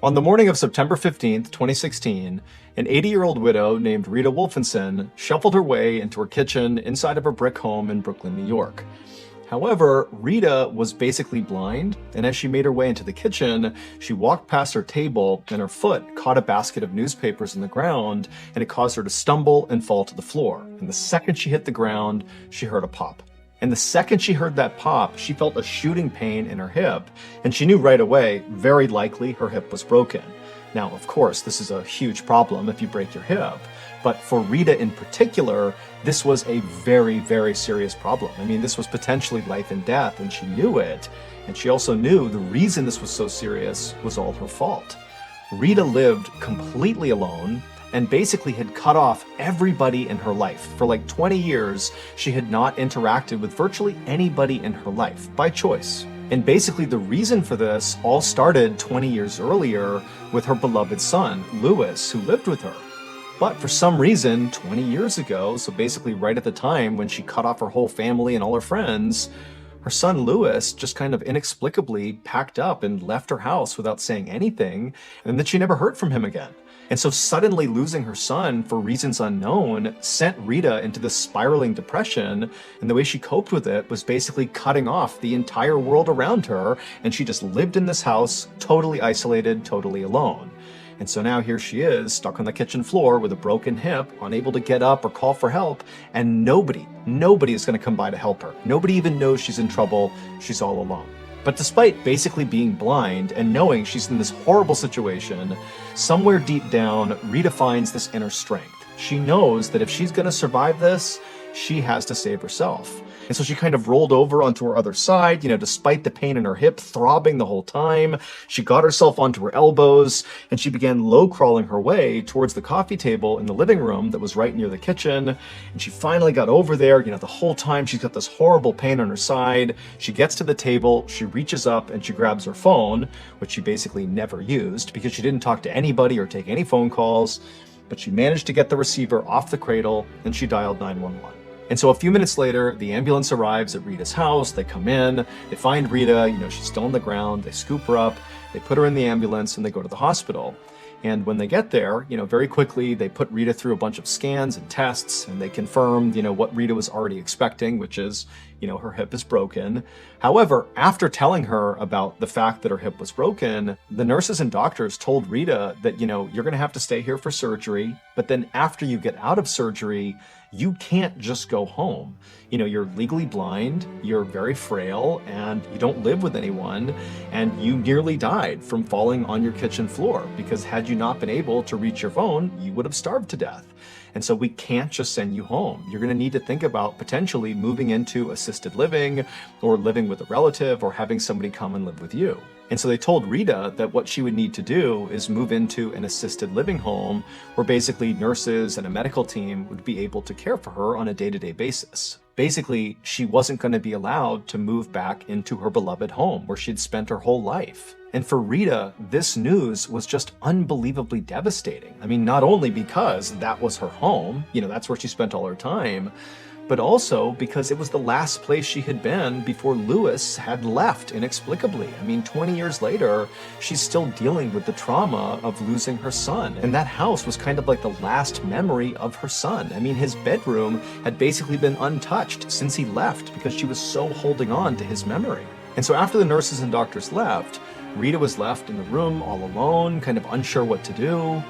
On the morning of September 15th, 2016, an 80-year-old widow named Rita Wolfenson shuffled her way into her kitchen inside of her brick home in Brooklyn, New York. However, Rita was basically blind, and as she made her way into the kitchen, she walked past her table and her foot caught a basket of newspapers in the ground, and it caused her to stumble and fall to the floor. And the second she hit the ground, she heard a pop. And the second she heard that pop, she felt a shooting pain in her hip, and she knew right away, very likely her hip was broken. Now, of course, this is a huge problem if you break your hip, but for Rita in particular, this was a very, very serious problem. I mean, this was potentially life and death, and she knew it. And she also knew the reason this was so serious was all her fault. Rita lived completely alone and basically had cut off everybody in her life. For like 20 years, she had not interacted with virtually anybody in her life by choice. And basically the reason for this all started 20 years earlier with her beloved son, Louis, who lived with her. But for some reason, 20 years ago, so basically right at the time when she cut off her whole family and all her friends, her son Louis just kind of inexplicably packed up and left her house without saying anything, and then she never heard from him again. And so suddenly losing her son for reasons unknown sent Rita into this spiraling depression, and the way she coped with it was basically cutting off the entire world around her, and she just lived in this house, totally isolated, totally alone. And so now here she is, stuck on the kitchen floor with a broken hip, unable to get up or call for help, and nobody is going to come by to help her. Nobody even knows she's in trouble. She's all alone. But despite basically being blind and knowing she's in this horrible situation, somewhere deep down, Rita finds this inner strength. She knows that if she's going to survive this, she has to save herself. And so she kind of rolled over onto her other side, despite the pain in her hip throbbing the whole time. She got herself onto her elbows and she began low crawling her way towards the coffee table in the living room that was right near the kitchen. And she finally got over there. The whole time she's got this horrible pain on her side. She gets to the table, she reaches up and she grabs her phone, which she basically never used because she didn't talk to anybody or take any phone calls. But she managed to get the receiver off the cradle and she dialed 911. And so a few minutes later, the ambulance arrives at Rita's house. They come in, they find Rita, she's still on the ground. They scoop her up, they put her in the ambulance, and they go to the hospital. And when they get there, very quickly, they put Rita through a bunch of scans and tests, and they confirmed, what Rita was already expecting, which is, her hip is broken. However, after telling her about the fact that her hip was broken, the nurses and doctors told Rita that, you're going to have to stay here for surgery, but then after you get out of surgery, you can't just go home. You're legally blind, you're very frail, and you don't live with anyone, and you nearly died from falling on your kitchen floor because had you not been able to reach your phone, you would have starved to death. And so we can't just send you home. You're going to need to think about potentially moving into assisted living or living with a relative or having somebody come and live with you. And so they told Rita that what she would need to do is move into an assisted living home where basically nurses and a medical team would be able to care for her on a day-to-day basis. Basically, she wasn't going to be allowed to move back into her beloved home where she'd spent her whole life. And for Rita, this news was just unbelievably devastating. I mean, not only because that was her home, that's where she spent all her time, but also because it was the last place she had been before Louis had left inexplicably. I mean, 20 years later, she's still dealing with the trauma of losing her son. And that house was kind of like the last memory of her son. I mean, his bedroom had basically been untouched since he left because she was so holding on to his memory. And so after the nurses and doctors left, Rita was left in the room all alone, kind of unsure what to do.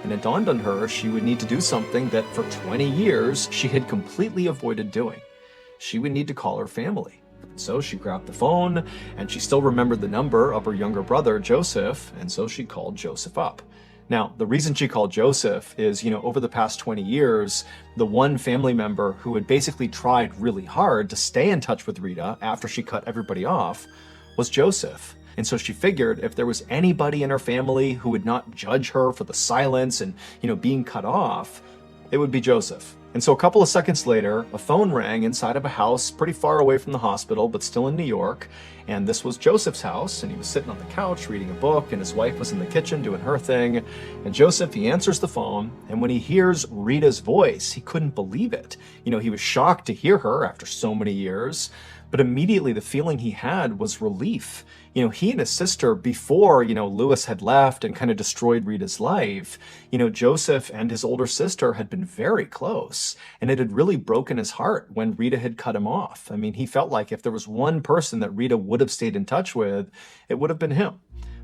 And it dawned on her she would need to do something that for 20 years she had completely avoided doing. She would need to call her family. So she grabbed the phone, and she still remembered the number of her younger brother, Joseph, and so she called Joseph up. Now, the reason she called Joseph is, over the past 20 years, the one family member who had basically tried really hard to stay in touch with Rita after she cut everybody off was Joseph. And so she figured if there was anybody in her family who would not judge her for the silence and, being cut off, it would be Joseph. And so a couple of seconds later, a phone rang inside of a house pretty far away from the hospital, but still in New York. And this was Joseph's house, and he was sitting on the couch reading a book, and his wife was in the kitchen doing her thing. And Joseph, he answers the phone, and when he hears Rita's voice, he couldn't believe it. He was shocked to hear her after so many years. But immediately the feeling he had was relief. he and his sister, before, Lewis had left and kind of destroyed Rita's life, Joseph and his older sister had been very close. And it had really broken his heart when Rita had cut him off. I mean, he felt like if there was one person that Rita would have stayed in touch with, it would have been him.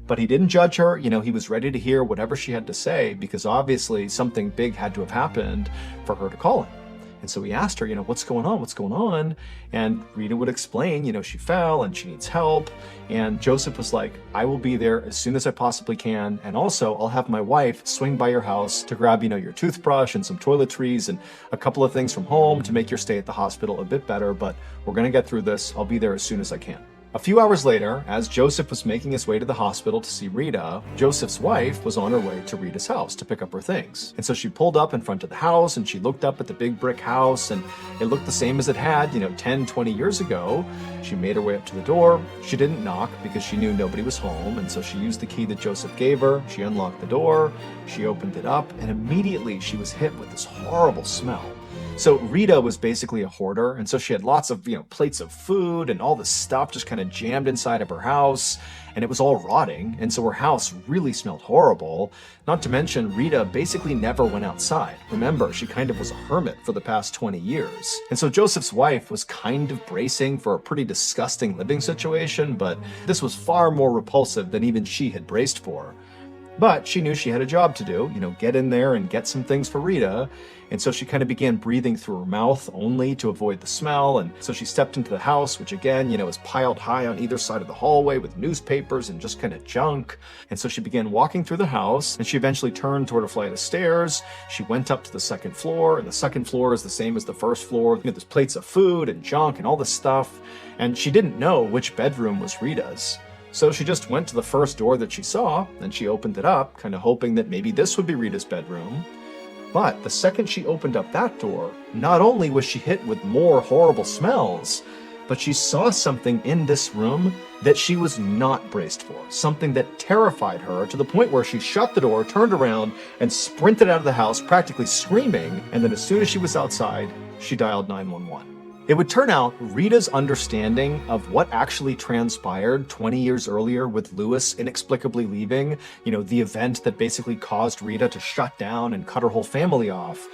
But he didn't judge her. He was ready to hear whatever she had to say, because obviously something big had to have happened for her to call him. And so he asked her, what's going on? What's going on? And Rita would explain, she fell and she needs help. And Joseph was like, I will be there as soon as I possibly can. And also I'll have my wife swing by your house to grab, your toothbrush and some toiletries and a couple of things from home to make your stay at the hospital a bit better. But we're going to get through this. I'll be there as soon as I can. A few hours later, as Joseph was making his way to the hospital to see Rita, Joseph's wife was on her way to Rita's house to pick up her things. And so she pulled up in front of the house and she looked up at the big brick house, and it looked the same as it had, 10, 20 years ago. She made her way up to the door. She didn't knock because she knew nobody was home. And so she used the key that Joseph gave her. She unlocked the door. She opened it up, and immediately she was hit with this horrible smell. So Rita was basically a hoarder, and so she had lots of, plates of food and all this stuff just kind of jammed inside of her house, and it was all rotting, and so her house really smelled horrible. Not to mention, Rita basically never went outside. Remember, she kind of was a hermit for the past 20 years. And so Joseph's wife was kind of bracing for a pretty disgusting living situation, but this was far more repulsive than even she had braced for. But she knew she had a job to do, get in there and get some things for Rita. And so she kind of began breathing through her mouth only to avoid the smell. And so she stepped into the house, which again, is piled high on either side of the hallway with newspapers and just kind of junk. And so she began walking through the house, and she eventually turned toward a flight of stairs. She went up to the second floor, and the second floor is the same as the first floor. There's plates of food and junk and all this stuff. And she didn't know which bedroom was Rita's. So she just went to the first door that she saw, and she opened it up, kind of hoping that maybe this would be Rita's bedroom. But the second she opened up that door, not only was she hit with more horrible smells, but she saw something in this room that she was not braced for, something that terrified her to the point where she shut the door, turned around, and sprinted out of the house, practically screaming. And then as soon as she was outside, she dialed 911. It would turn out Rita's understanding of what actually transpired 20 years earlier with Lewis inexplicably leaving, the event that basically caused Rita to shut down and cut her whole family off,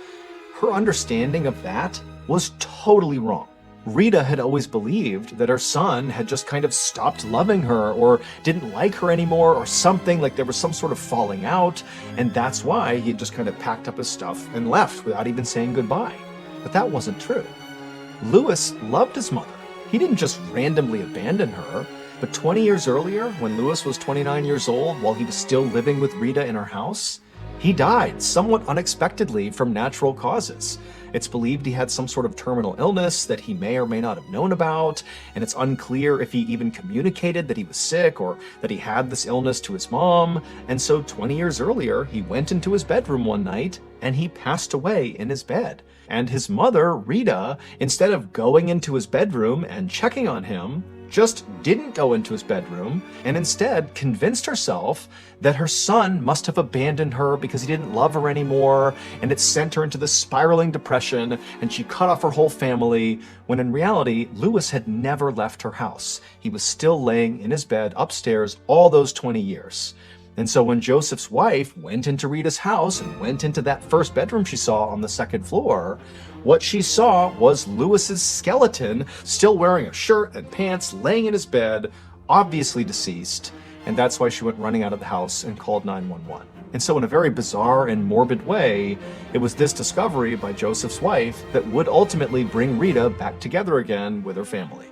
her understanding of that was totally wrong. Rita had always believed that her son had just kind of stopped loving her or didn't like her anymore or something, like there was some sort of falling out, and that's why he had just kind of packed up his stuff and left without even saying goodbye. But that wasn't true. Lewis loved his mother. He didn't just randomly abandon her, but 20 years earlier, when Lewis was 29 years old, while he was still living with Rita in her house, he died somewhat unexpectedly from natural causes. It's believed he had some sort of terminal illness that he may or may not have known about, and it's unclear if he even communicated that he was sick or that he had this illness to his mom. And so 20 years earlier, he went into his bedroom one night and he passed away in his bed. And his mother, Rita, instead of going into his bedroom and checking on him, just didn't go into his bedroom and instead convinced herself that her son must have abandoned her because he didn't love her anymore, and it sent her into this spiraling depression, and she cut off her whole family, when in reality, Lewis had never left her house. He was still laying in his bed upstairs all those 20 years. And so when Joseph's wife went into Rita's house and went into that first bedroom she saw on the second floor, what she saw was Lewis's skeleton, still wearing a shirt and pants, laying in his bed, obviously deceased. And that's why she went running out of the house and called 911. And so in a very bizarre and morbid way, it was this discovery by Joseph's wife that would ultimately bring Rita back together again with her family.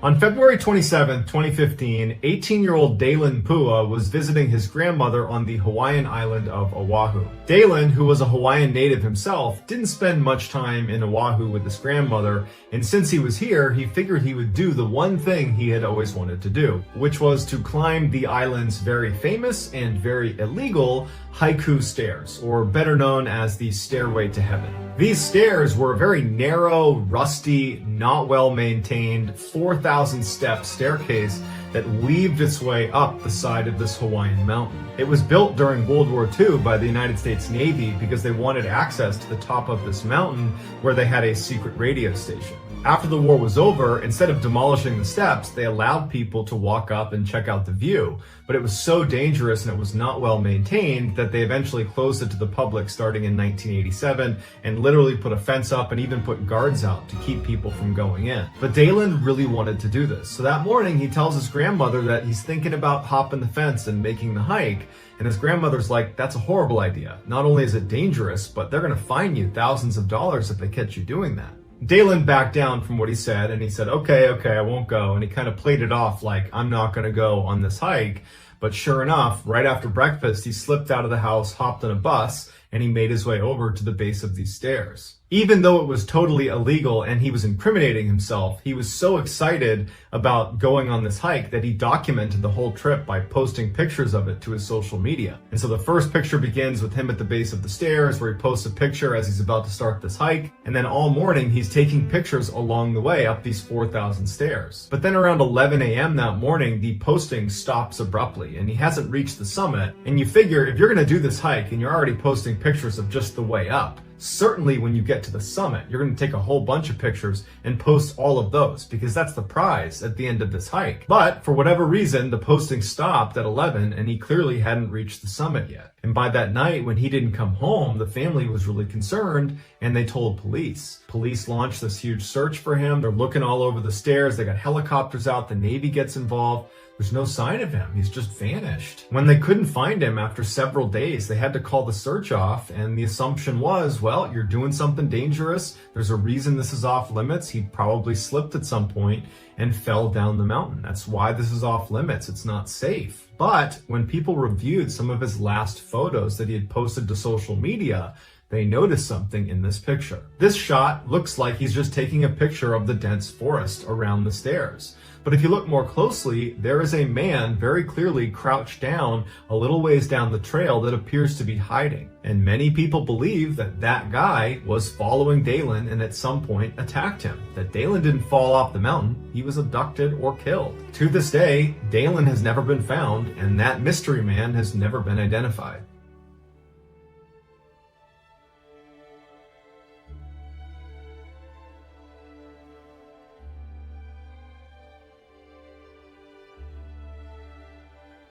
On February 27, 2015, 18-year-old Dalen Pua was visiting his grandmother on the Hawaiian island of Oahu. Dalen, who was a Hawaiian native himself, didn't spend much time in Oahu with his grandmother, and since he was here, he figured he would do the one thing he had always wanted to do, which was to climb the island's very famous and very illegal Haiku Stairs, or better known as the Stairway to Heaven. These stairs were a very narrow, rusty, not well maintained, 4,000 step staircase that weaved its way up the side of this Hawaiian mountain. It was built during World War II by the United States Navy because they wanted access to the top of this mountain where they had a secret radio station. After the war was over, instead of demolishing the steps, they allowed people to walk up and check out the view. But it was so dangerous and it was not well maintained that they eventually closed it to the public starting in 1987 and literally put a fence up and even put guards out to keep people from going in. But Dalen really wanted to do this. So that morning he tells his grandmother that he's thinking about hopping the fence and making the hike. And his grandmother's like, that's a horrible idea. Not only is it dangerous, but they're going to fine you thousands of dollars if they catch you doing that. Dalen backed down from what he said and he said, okay, I won't go. And he kind of played it off like, I'm not going to go on this hike. But sure enough, right after breakfast, he slipped out of the house, hopped on a bus, and he made his way over to the base of these stairs. Even though it was totally illegal and he was incriminating himself, he was so excited about going on this hike that he documented the whole trip by posting pictures of it to his social media. And so the first picture begins with him at the base of the stairs where he posts a picture as he's about to start this hike. And then all morning he's taking pictures along the way up these 4,000 stairs. But then around 11 a.m. that morning, the posting stops abruptly and he hasn't reached the summit. And you figure if you're going to do this hike and you're already posting pictures of just the way up, certainly when you get to the summit, you're going to take a whole bunch of pictures and post all of those because that's the prize at the end of this hike. But for whatever reason, the posting stopped at 11 and he clearly hadn't reached the summit yet. And by that night, when he didn't come home, the family was really concerned and they told police. Police launched this huge search for him. They're looking all over the stairs. They got helicopters out. The Navy gets involved. There's no sign of him. He's just vanished. When they couldn't find him after several days, they had to call the search off. And the assumption was, well, you're doing something dangerous. There's a reason this is off limits. He probably slipped at some point and fell down the mountain. That's why this is off limits. It's not safe. But when people reviewed some of his last photos that he had posted to social media, they noticed something in this picture. This shot looks like he's just taking a picture of the dense forest around the stairs. But if you look more closely, there is a man very clearly crouched down a little ways down the trail that appears to be hiding. And many people believe that that guy was following Dalen and at some point attacked him. That Dalen didn't fall off the mountain, he was abducted or killed. To this day, Dalen has never been found and that mystery man has never been identified.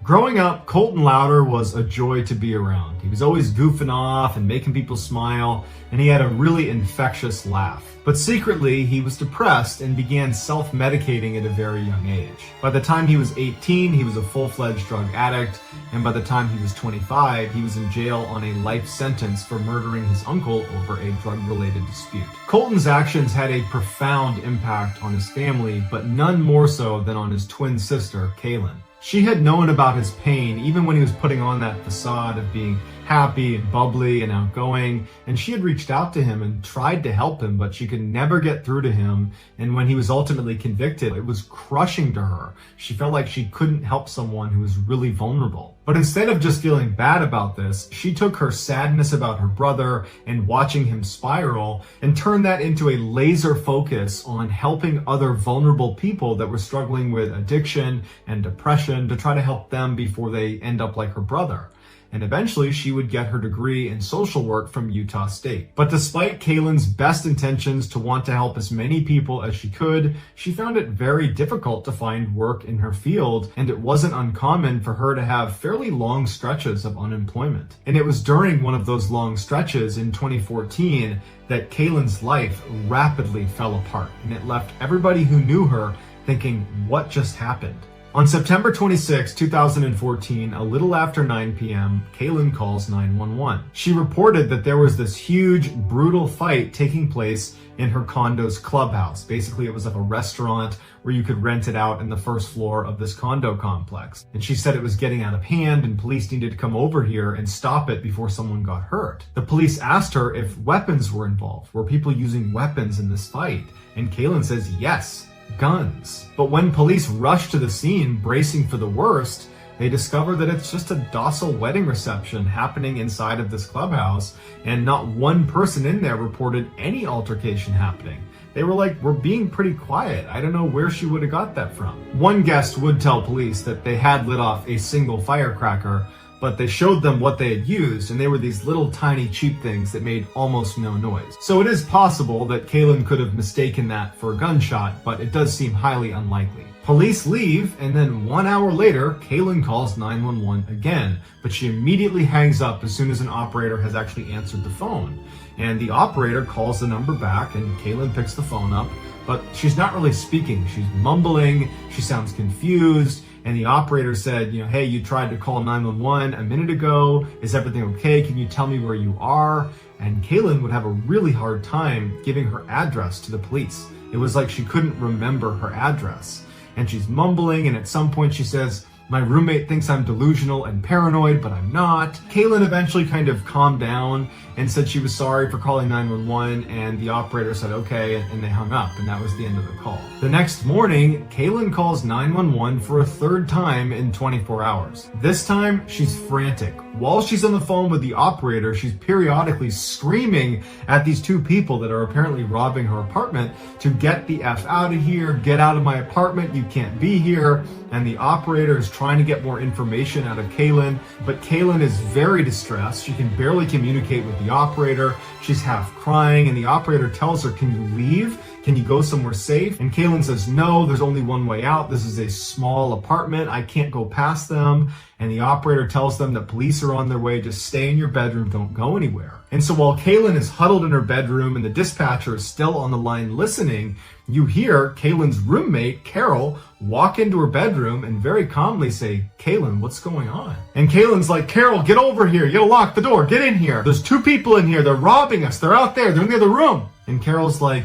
Growing up, Colton Louder was a joy to be around. He was always goofing off and making people smile, and he had a really infectious laugh. But secretly, he was depressed and began self-medicating at a very young age. By the time he was 18, he was a full-fledged drug addict, and by the time he was 25, he was in jail on a life sentence for murdering his uncle over a drug-related dispute. Colton's actions had a profound impact on his family, but none more so than on his twin sister, Kaylin. She had known about his pain even when he was putting on that facade of being happy and bubbly and outgoing, and she had reached out to him and tried to help him, but she could never get through to him. And when he was ultimately convicted, it was crushing to her. She felt like she couldn't help someone who was really vulnerable. But instead of just feeling bad about this, she took her sadness about her brother and watching him spiral and turned that into a laser focus on helping other vulnerable people that were struggling with addiction and depression to try to help them before they end up like her brother. And eventually she would get her degree in social work from Utah State. But despite Kaylin's best intentions to want to help as many people as she could, she found it very difficult to find work in her field, and it wasn't uncommon for her to have fairly long stretches of unemployment. And it was during one of those long stretches in 2014 that Kaylin's life rapidly fell apart, and it left everybody who knew her thinking, what just happened? On September 26, 2014, a little after 9 p.m., Kaylin calls 911. She reported that there was this huge, brutal fight taking place in her condo's clubhouse. Basically, it was like a restaurant where you could rent it out in the first floor of this condo complex. And she said it was getting out of hand and police needed to come over here and stop it before someone got hurt. The police asked her if weapons were involved. Were people using weapons in this fight? And Kaylin says yes. Guns. But when police rush to the scene, bracing for the worst, they discover that it's just a docile wedding reception happening inside of this clubhouse, and not one person in there reported any altercation happening. They were like, we're being pretty quiet. I don't know where she would have got that from. One guest would tell police that they had lit off a single firecracker, but they showed them what they had used, and they were these little tiny cheap things that made almost no noise. So it is possible that Kaylin could have mistaken that for a gunshot, but it does seem highly unlikely. Police leave, and then 1 hour later, Kaylin calls 911 again, but she immediately hangs up as soon as an operator has actually answered the phone. And the operator calls the number back, and Kaylin picks the phone up, but she's not really speaking. She's mumbling, she sounds confused, and the operator said, hey, you tried to call 911 a minute ago. Is everything okay? Can you tell me where you are? And Kaylin would have a really hard time giving her address to the police. It was like she couldn't remember her address. And she's mumbling, and at some point she says, my roommate thinks I'm delusional and paranoid, but I'm not. Kaylin eventually kind of calmed down and said she was sorry for calling 911, and the operator said okay, and they hung up, and that was the end of the call. The next morning, Kaylin calls 911 for a third time in 24 hours. This time, she's frantic. While she's on the phone with the operator, she's periodically screaming at these two people that are apparently robbing her apartment to get the F out of here, get out of my apartment, you can't be here. And the operator is trying to get more information out of Kaylin, but Kaylin is very distressed. She can barely communicate with the operator. She's half crying, and the operator tells her, can you leave? Can you go somewhere safe? And Kaylin says, no, there's only one way out. This is a small apartment. I can't go past them. And the operator tells them that police are on their way. Just stay in your bedroom. Don't go anywhere. And so while Kaylin is huddled in her bedroom and the dispatcher is still on the line listening, you hear Kaylin's roommate, Carol, walk into her bedroom and very calmly say, Kaylin, what's going on? And Kaylin's like, Carol, get over here. You gotta lock the door. Get in here. There's two people in here. They're robbing us. They're out there. They're in the other room. And Carol's like,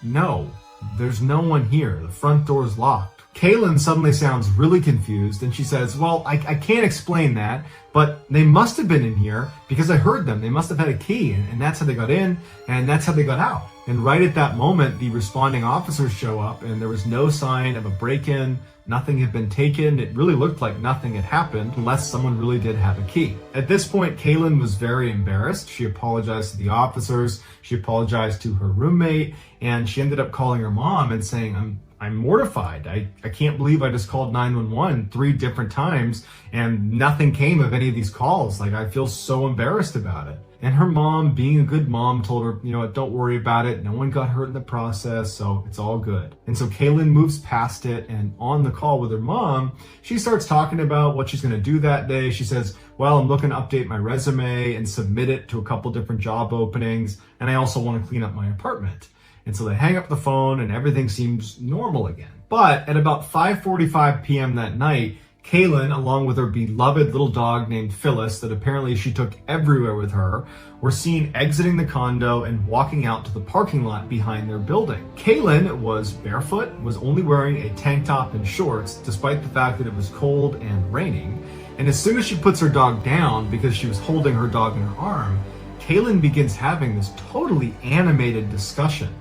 no, there's no one here. The front door's locked. Kaylin suddenly sounds really confused, and she says, well, I can't explain that, but they must have been in here because I heard them. They must have had a key, and that's how they got in, and that's how they got out. And right at that moment, the responding officers show up, and there was no sign of a break-in. Nothing had been taken. It really looked like nothing had happened unless someone really did have a key. At this point, Kaylin was very embarrassed. She apologized to the officers. She apologized to her roommate, and she ended up calling her mom and saying, I'm mortified. I can't believe I just called 911 3 different times and nothing came of any of these calls. Like, I feel so embarrassed about it. And her mom, being a good mom, told her, don't worry about it. No one got hurt in the process, so it's all good. And so Kaylin moves past it, and on the call with her mom, she starts talking about what she's going to do that day. She says, well, I'm looking to update my resume and submit it to a couple different job openings, and I also want to clean up my apartment. And so they hang up the phone and everything seems normal again. But at about 5:45 p.m. that night, Kaylin, along with her beloved little dog named Phyllis that apparently she took everywhere with her, were seen exiting the condo and walking out to the parking lot behind their building. Kaylin was barefoot, was only wearing a tank top and shorts, despite the fact that it was cold and raining. And as soon as she puts her dog down, because she was holding her dog in her arm, Kaylin begins having this totally animated discussion.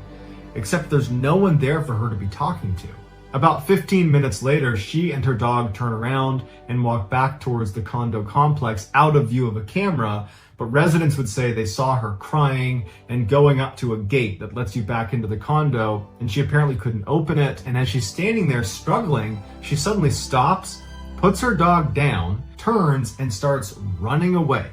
Except there's no one there for her to be talking to. About 15 minutes later, she and her dog turn around and walk back towards the condo complex out of view of a camera, but residents would say they saw her crying and going up to a gate that lets you back into the condo, and she apparently couldn't open it, and as she's standing there struggling, she suddenly stops, puts her dog down, turns, and starts running away.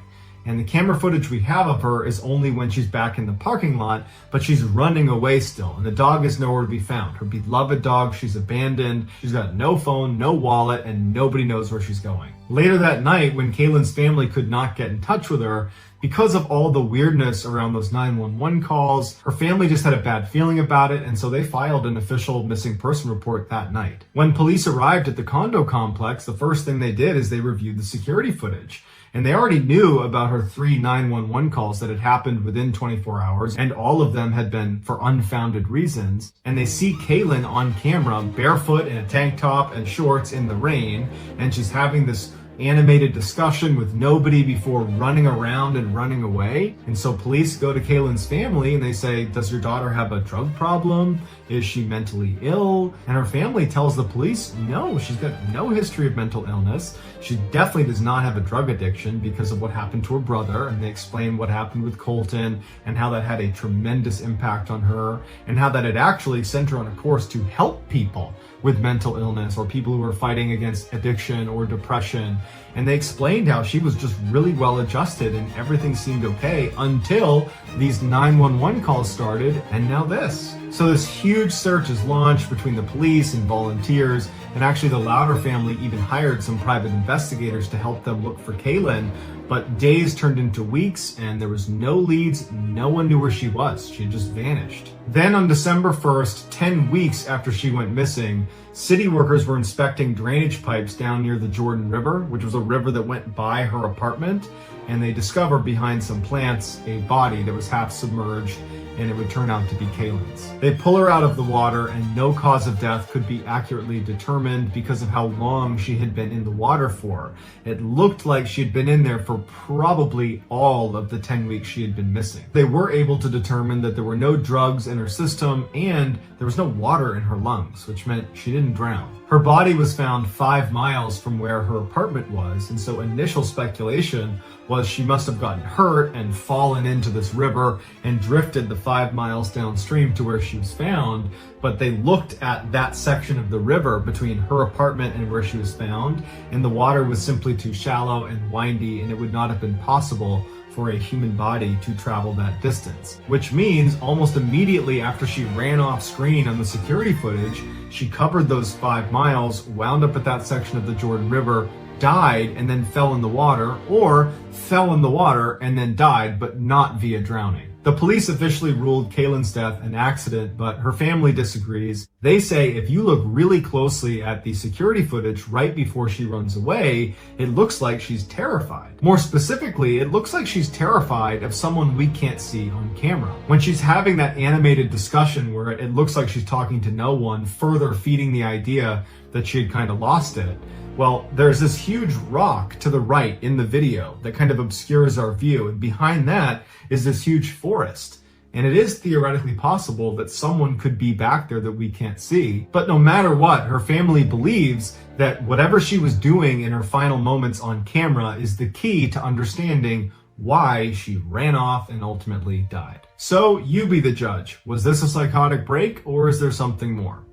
And the camera footage we have of her is only when she's back in the parking lot, but she's running away still, and the dog is nowhere to be found. Her beloved dog, she's abandoned, she's got no phone, no wallet, and nobody knows where she's going. Later that night, when Kaylin's family could not get in touch with her, because of all the weirdness around those 911 calls, her family just had a bad feeling about it, and so they filed an official missing person report that night. When police arrived at the condo complex, the first thing they did is they reviewed the security footage. And they already knew about her 3 911 calls that had happened within 24 hours, and all of them had been for unfounded reasons. And they see Kaylin on camera, barefoot in a tank top and shorts in the rain, and she's having this animated discussion with nobody before running around and running away. And so police go to Kaylin's family and they say, does your daughter have a drug problem? Is she mentally ill? And her family tells the police, no, she's got no history of mental illness. She definitely does not have a drug addiction because of what happened to her brother. And they explain what happened with Colton and how that had a tremendous impact on her and how that it actually sent her on a course to help people with mental illness or people who are fighting against addiction or depression. And they explained how she was just really well adjusted and everything seemed okay until these 911 calls started, and now this. So this huge search is launched between the police and volunteers, and actually the Louder family even hired some private investigators to help them look for Kaylin. But days turned into weeks and there was no leads. No one knew where she was. She had just vanished. Then on December 1st, 10 weeks after she went missing, city workers were inspecting drainage pipes down near the Jordan River, which was a river that went by her apartment. And they discovered behind some plants a body that was half submerged, and it would turn out to be Kaylin's. They pull her out of the water and no cause of death could be accurately determined because of how long she had been in the water for. It looked like she had been in there for probably all of the 10 weeks she had been missing. They were able to determine that there were no drugs in her system and there was no water in her lungs, which meant she didn't drown. Her body was found 5 miles from where her apartment was, and so initial speculation was she must have gotten hurt and fallen into this river and drifted the 5 miles downstream to where she was found. But they looked at that section of the river between her apartment and where she was found, and the water was simply too shallow and windy, and it would not have been possible for a human body to travel that distance. Which means almost immediately after she ran off screen on the security footage, she covered those 5 miles, wound up at that section of the Jordan River, died, and then fell in the water, or fell in the water and then died, but not via drowning. The police officially ruled Kaylin's death an accident, but her family disagrees. They say if you look really closely at the security footage right before she runs away, it looks like she's terrified. More specifically, it looks like she's terrified of someone we can't see on camera. When she's having that animated discussion where it looks like she's talking to no one, further feeding the idea that she had kind of lost it. Well, there's this huge rock to the right in the video that kind of obscures our view, and behind that is this huge forest. And it is theoretically possible that someone could be back there that we can't see. But no matter what, her family believes that whatever she was doing in her final moments on camera is the key to understanding why she ran off and ultimately died. So you be the judge. Was this a psychotic break, or is there something more?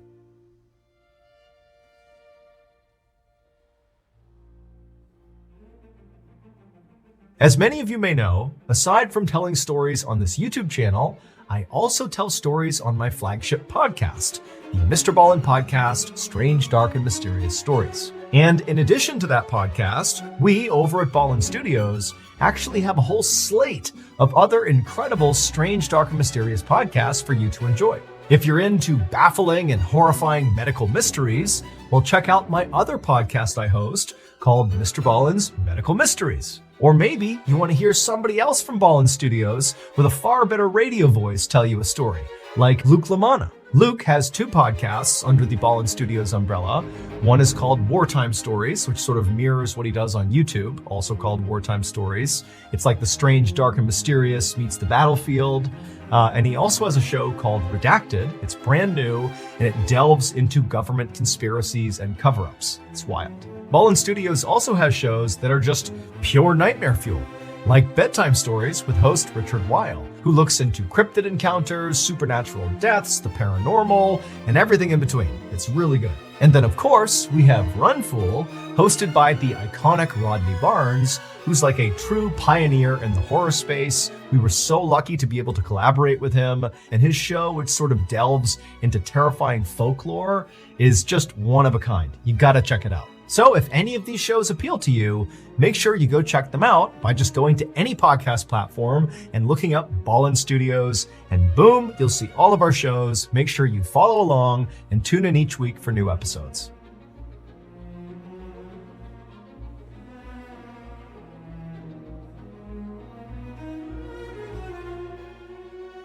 As many of you may know, aside from telling stories on this YouTube channel, I also tell stories on my flagship podcast, the Mr. Ballin Podcast, Strange, Dark, and Mysterious Stories. And in addition to that podcast, we over at Ballin Studios actually have a whole slate of other incredible strange, dark, and mysterious podcasts for you to enjoy. If you're into baffling and horrifying medical mysteries, well, check out my other podcast I host called Mr. Ballin's Medical Mysteries. Or maybe you want to hear somebody else from Ballin Studios with a far better radio voice tell you a story, like Luke LaManna. Luke has 2 podcasts under the Ballin Studios umbrella. One is called Wartime Stories, which sort of mirrors what he does on YouTube, also called Wartime Stories. It's like the strange, dark, and mysterious meets the battlefield. And he also has a show called Redacted. It's brand new, and it delves into government conspiracies and cover-ups. It's wild. Ballin Studios also has shows that are just pure nightmare fuel, like Bedtime Stories with host Richard Weil, who looks into cryptid encounters, supernatural deaths, the paranormal, and everything in between. It's really good. And then, of course, we have Run Fool, hosted by the iconic Rodney Barnes, who's like a true pioneer in the horror space. We were so lucky to be able to collaborate with him, and his show, which sort of delves into terrifying folklore, is just one of a kind. You gotta check it out. So if any of these shows appeal to you, make sure you go check them out by just going to any podcast platform and looking up Ballin Studios, and boom, you'll see all of our shows. Make sure you follow along and tune in each week for new episodes.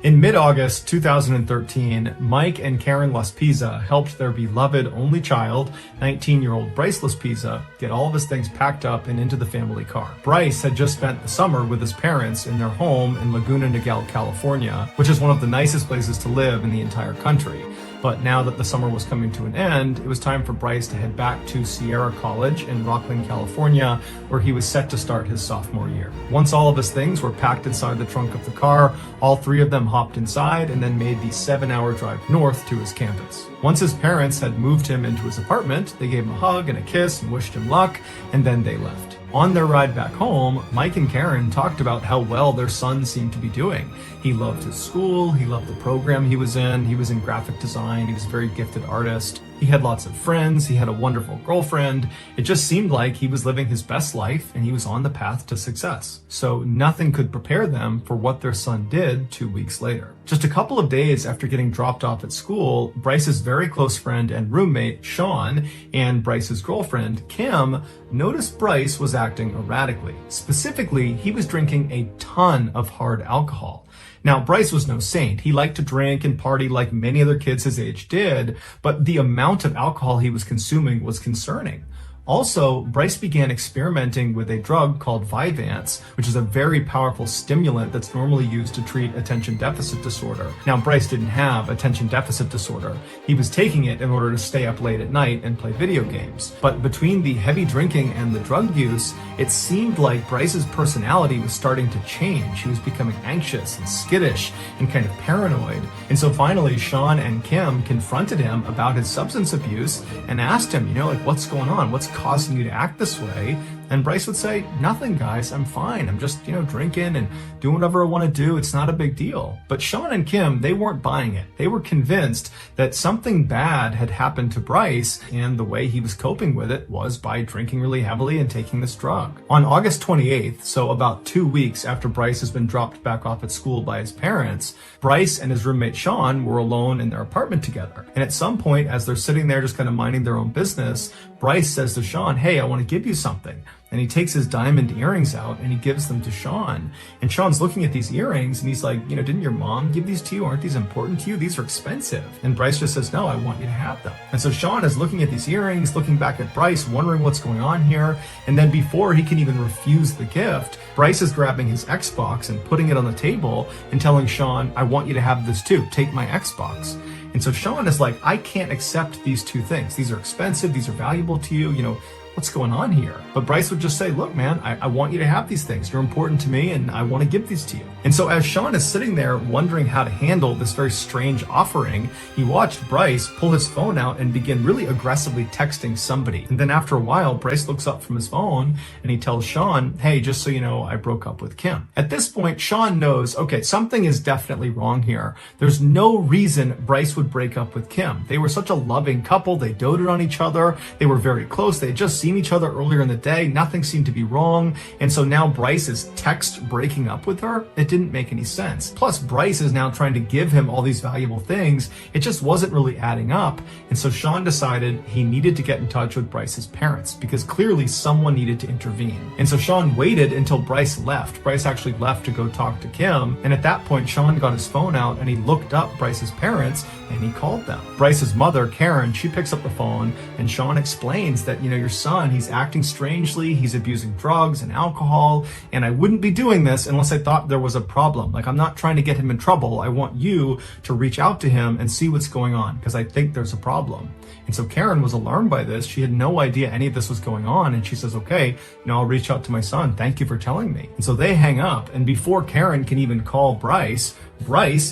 In mid-August 2013, Mike and Karen Laspisa helped their beloved only child, 19-year-old Bryce Laspisa, get all of his things packed up and into the family car. Bryce had just spent the summer with his parents in their home in Laguna Niguel, California, which is one of the nicest places to live in the entire country. But now that the summer was coming to an end, it was time for Bryce to head back to Sierra College in Rocklin, California, where he was set to start his sophomore year. Once all of his things were packed inside the trunk of the car, all three of them hopped inside and then made the 7-hour drive north to his campus. Once his parents had moved him into his apartment, they gave him a hug and a kiss and wished him luck, and then they left. On their ride back home, Mike and Karen talked about how well their son seemed to be doing. He loved his school, he loved the program he was in graphic design, he was a very gifted artist. He had lots of friends, he had a wonderful girlfriend. It just seemed like he was living his best life and he was on the path to success. So nothing could prepare them for what their son did 2 weeks later. Just a couple of days after getting dropped off at school, Bryce's very close friend and roommate, Sean, and Bryce's girlfriend, Kim, noticed Bryce was acting erratically. Specifically, he was drinking a ton of hard alcohol. Now, Bryce was no saint. He liked to drink and party like many other kids his age did, but the amount of alcohol he was consuming was concerning. Also, Bryce began experimenting with a drug called Vyvanse, which is a very powerful stimulant that's normally used to treat attention deficit disorder. Now, Bryce didn't have attention deficit disorder. He was taking it in order to stay up late at night and play video games. But between the heavy drinking and the drug use, it seemed like Bryce's personality was starting to change. He was becoming anxious and skittish and kind of paranoid. And so finally, Sean and Kim confronted him about his substance abuse and asked him, what's going on? What's causing you to act this way? And Bryce would say, nothing, guys, I'm fine. I'm just, drinking and doing whatever I want to do. It's not a big deal. But Sean and Kim, they weren't buying it. They were convinced that something bad had happened to Bryce, and the way he was coping with it was by drinking really heavily and taking this drug. On August 28th, so about 2 weeks after Bryce has been dropped back off at school by his parents, Bryce and his roommate Sean were alone in their apartment together. And at some point, as they're sitting there just kind of minding their own business, Bryce says to Sean, hey, I want to give you something. And he takes his diamond earrings out and he gives them to Sean. And Sean's looking at these earrings and he's like, didn't your mom give these to you? Aren't these important to you? These are expensive. And Bryce just says, no, I want you to have them. And so Sean is looking at these earrings, looking back at Bryce, wondering what's going on here. And then before he can even refuse the gift, Bryce is grabbing his Xbox and putting it on the table and telling Sean, I want you to have this too. Take my Xbox. And so Sean is like, I can't accept these two things. These are expensive. These are valuable to you. What's going on here? But Bryce would just say, look, man, I want you to have these things. You're important to me and I want to give these to you. And so as Sean is sitting there wondering how to handle this very strange offering, he watched Bryce pull his phone out and begin really aggressively texting somebody. And then after a while, Bryce looks up from his phone and he tells Sean, hey, just so you know, I broke up with Kim. At this point, Sean knows, okay, something is definitely wrong here. There's no reason Bryce would break up with Kim. They were such a loving couple. They doted on each other. They were very close. They had just seen each other earlier in the day. Nothing seemed to be wrong. And so now Bryce is text breaking up with her. It didn't make any sense. Plus, Bryce is now trying to give him all these valuable things. It just wasn't really adding up. And so Sean decided he needed to get in touch with Bryce's parents because clearly someone needed to intervene. And so Sean waited until Bryce left. Bryce actually left to go talk to Kim. And at that point, Sean got his phone out and he looked up Bryce's parents and he called them. Bryce's mother, Karen, she picks up the phone and Sean explains that, your son, he's acting strangely, he's abusing drugs and alcohol, and I wouldn't be doing this unless I thought there was a problem. Like, I'm not trying to get him in trouble. I want you to reach out to him and see what's going on because I think there's a problem. And so Karen was alarmed by this. She had no idea any of this was going on. And she says, okay, I'll reach out to my son. Thank you for telling me. And so they hang up. And before Karen can even call Bryce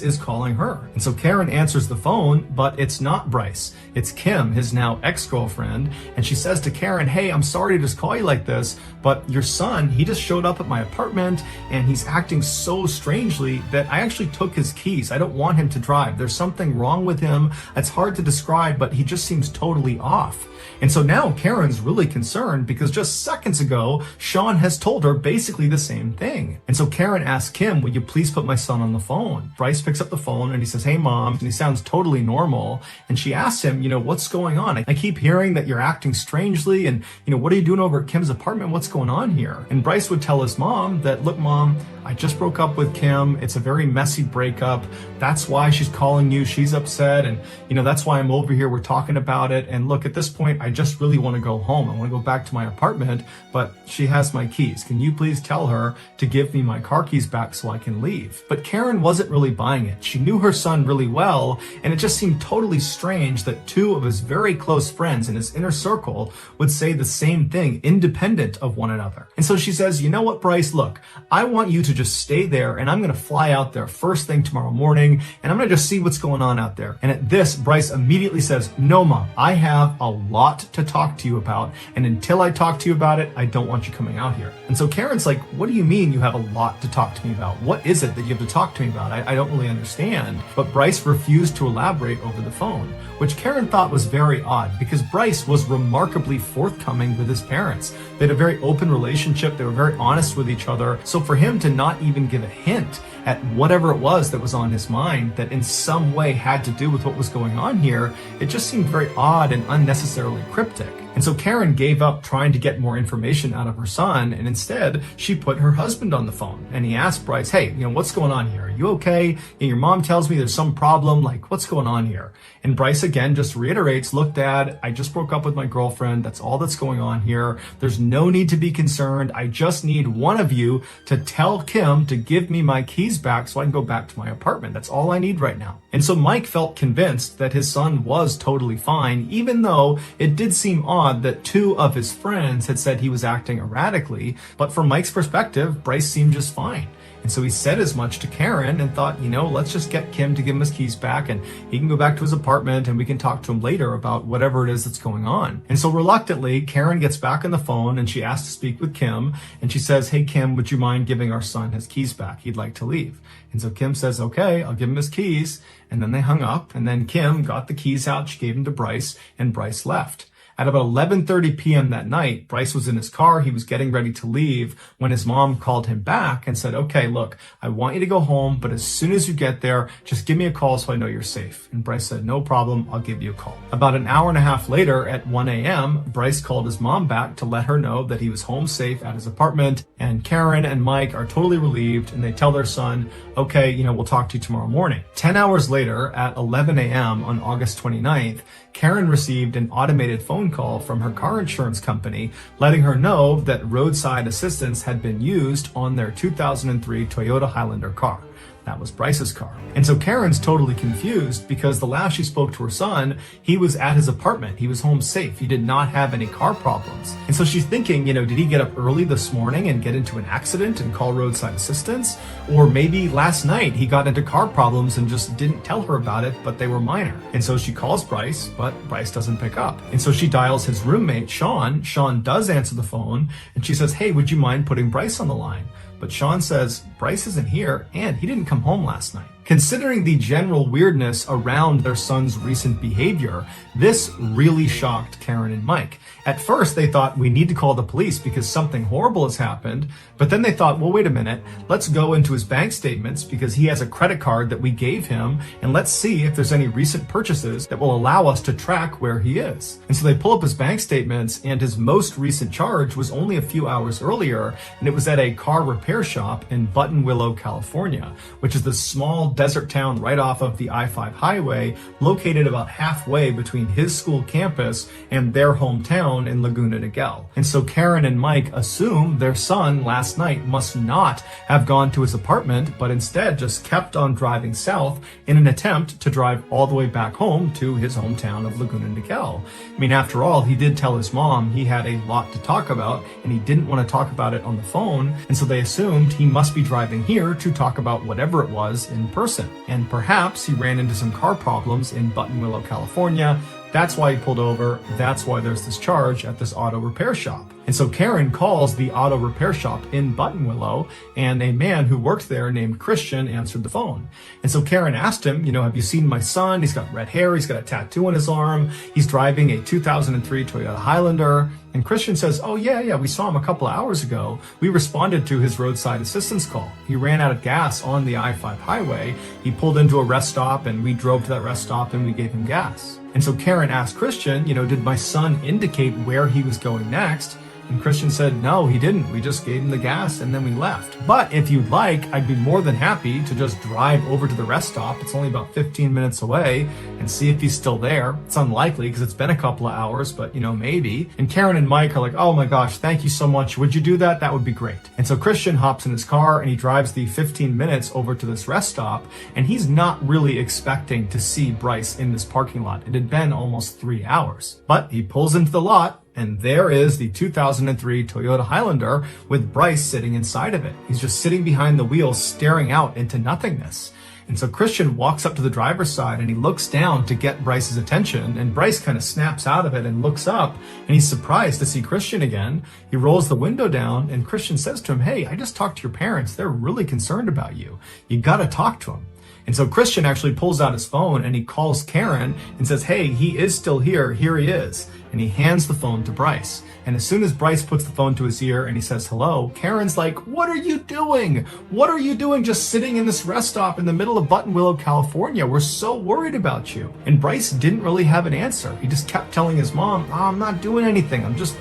is calling her. And so Karen answers the phone, but it's not Bryce. It's Kim, his now ex-girlfriend. And she says to Karen, hey, I'm sorry to just call you like this, but your son, he just showed up at my apartment and he's acting so strangely that I actually took his keys. I don't want him to drive. There's something wrong with him. It's hard to describe, but he just seems totally off. And so now Karen's really concerned because just seconds ago, Sean has told her basically the same thing. And so Karen asks Kim, will you please put my son on the phone? phone. Bryce picks up the phone and he says, "Hey mom," and he sounds totally normal. And she asks him, "What's going on? I keep hearing that you're acting strangely, and what are you doing over at Kim's apartment? What's going on here?" And Bryce would tell his mom that, "Look mom, I just broke up with Kim. It's a very messy breakup. That's why she's calling you. She's upset. And, that's why I'm over here. We're talking about it. And look, at this point, I just really want to go home. I want to go back to my apartment, but she has my keys. Can you please tell her to give me my car keys back so I can leave?" But Karen wasn't really buying it. She knew her son really well, and it just seemed totally strange that two of his very close friends in his inner circle would say the same thing, independent of one another. And so she says, "You know what, Bryce? Look, I want you to just stay there, and I'm going to fly out there first thing tomorrow morning, and I'm going to just see what's going on out there." And at this, Bryce immediately says, "No, Mom, I have a lot to talk to you about, and until I talk to you about it, I don't want you coming out here." And so Karen's like, "What do you mean you have a lot to talk to me about? What is it that you have to talk to me about? I don't really understand." But Bryce refused to elaborate over the phone, which Karen thought was very odd because Bryce was remarkably forthcoming with his parents. They had a very open relationship. They were very honest with each other. So for him to not even give a hint at whatever it was that was on his mind that in some way had to do with what was going on here, it just seemed very odd and unnecessarily cryptic. And so Karen gave up trying to get more information out of her son, and instead she put her husband on the phone. And he asked Bryce, "Hey, what's going on here? Are you okay? Your mom tells me there's some problem. Like, what's going on here?" And Bryce again just reiterates, "Look, Dad, I just broke up with my girlfriend. That's all that's going on here. There's no need to be concerned. I just need one of you to tell Kim to give me my keys back so I can go back to my apartment. That's all I need right now." And so Mike felt convinced that his son was totally fine, even though it did seem odd that two of his friends had said he was acting erratically. But from Mike's perspective, Bryce seemed just fine. And so he said as much to Karen and thought, let's just get Kim to give him his keys back and he can go back to his apartment and we can talk to him later about whatever it is that's going on. And so reluctantly, Karen gets back on the phone and she asks to speak with Kim. And she says, "Hey, Kim, would you mind giving our son his keys back? He'd like to leave." And so Kim says, "Okay, I'll give him his keys." And then they hung up. And then Kim got the keys out. She gave them to Bryce and Bryce left. At about 11:30 p.m. that night, Bryce was in his car. He was getting ready to leave when his mom called him back and said, "Okay, look, I want you to go home, but as soon as you get there, just give me a call so I know you're safe." And Bryce said, "No problem, I'll give you a call." About an hour and a half later at 1 a.m., Bryce called his mom back to let her know that he was home safe at his apartment. And Karen and Mike are totally relieved and they tell their son, "Okay, we'll talk to you tomorrow morning." 10 hours later at 11 a.m. on August 29th, Karen received an automated phone call from her car insurance company letting her know that roadside assistance had been used on their 2003 Toyota Highlander car. That was Bryce's car. And so Karen's totally confused because the last she spoke to her son, he was at his apartment. He was home safe. He did not have any car problems. And so she's thinking, did he get up early this morning and get into an accident and call roadside assistance? Or maybe last night he got into car problems and just didn't tell her about it, but they were minor. And so she calls Bryce, but Bryce doesn't pick up. And so she dials his roommate, Sean. Sean does answer the phone and she says, "Hey, would you mind putting Bryce on the line?" But Sean says, "Bryce isn't here and he didn't come home last night." Considering the general weirdness around their son's recent behavior, this really shocked Karen and Mike. At first, they thought, we need to call the police because something horrible has happened. But then they thought, well, wait a minute, let's go into his bank statements because he has a credit card that we gave him, and let's see if there's any recent purchases that will allow us to track where he is. And so they pull up his bank statements, and his most recent charge was only a few hours earlier, and it was at a car repair shop in Buttonwillow, California, which is the small desert town right off of the I-5 highway, located about halfway between his school campus and their hometown in Laguna Niguel. And so Karen and Mike assume their son last night must not have gone to his apartment, but instead just kept on driving south in an attempt to drive all the way back home to his hometown of Laguna Niguel. I mean, after all, he did tell his mom he had a lot to talk about and he didn't want to talk about it on the phone, and so they assumed he must be driving here to talk about whatever it was in person. And perhaps he ran into some car problems in Buttonwillow, California. That's why he pulled over. That's why there's this charge at this auto repair shop. And so Karen calls the auto repair shop in Buttonwillow, and a man who worked there named Christian answered the phone. And so Karen asked him, have you seen my son? He's got red hair, he's got a tattoo on his arm, he's driving a 2003 Toyota Highlander. And Christian says, oh yeah, we saw him a couple of hours ago. We responded to his roadside assistance call. He ran out of gas on the I-5 highway. He pulled into a rest stop, and we drove to that rest stop and we gave him gas. And so Karen asked Christian, did my son indicate where he was going next? And Christian said, no, he didn't. We just gave him the gas and then we left. But if you'd like, I'd be more than happy to just drive over to the rest stop. It's only about 15 minutes away, and see if he's still there. It's unlikely because it's been a couple of hours, but maybe. And Karen and Mike are like, oh my gosh, thank you so much. Would you do that? That would be great. And so Christian hops in his car and he drives the 15 minutes over to this rest stop, and he's not really expecting to see Bryce in this parking lot. It had been almost 3 hours. But he pulls into the lot, and there is the 2003 Toyota Highlander with Bryce sitting inside of it. He's just sitting behind the wheel, staring out into nothingness. And so Christian walks up to the driver's side and he looks down to get Bryce's attention, and Bryce kind of snaps out of it and looks up, and he's surprised to see Christian again. He rolls the window down and Christian says to him, hey, I just talked to your parents. They're really concerned about you. You gotta talk to them. And so Christian actually pulls out his phone and he calls Karen and says, hey, he is still here. Here he is. And he hands the phone to Bryce. And as soon as Bryce puts the phone to his ear and he says hello, Karen's like, what are you doing? What are you doing just sitting in this rest stop in the middle of Buttonwillow, California? We're so worried about you. And Bryce didn't really have an answer. He just kept telling his mom, oh, I'm not doing anything. I'm just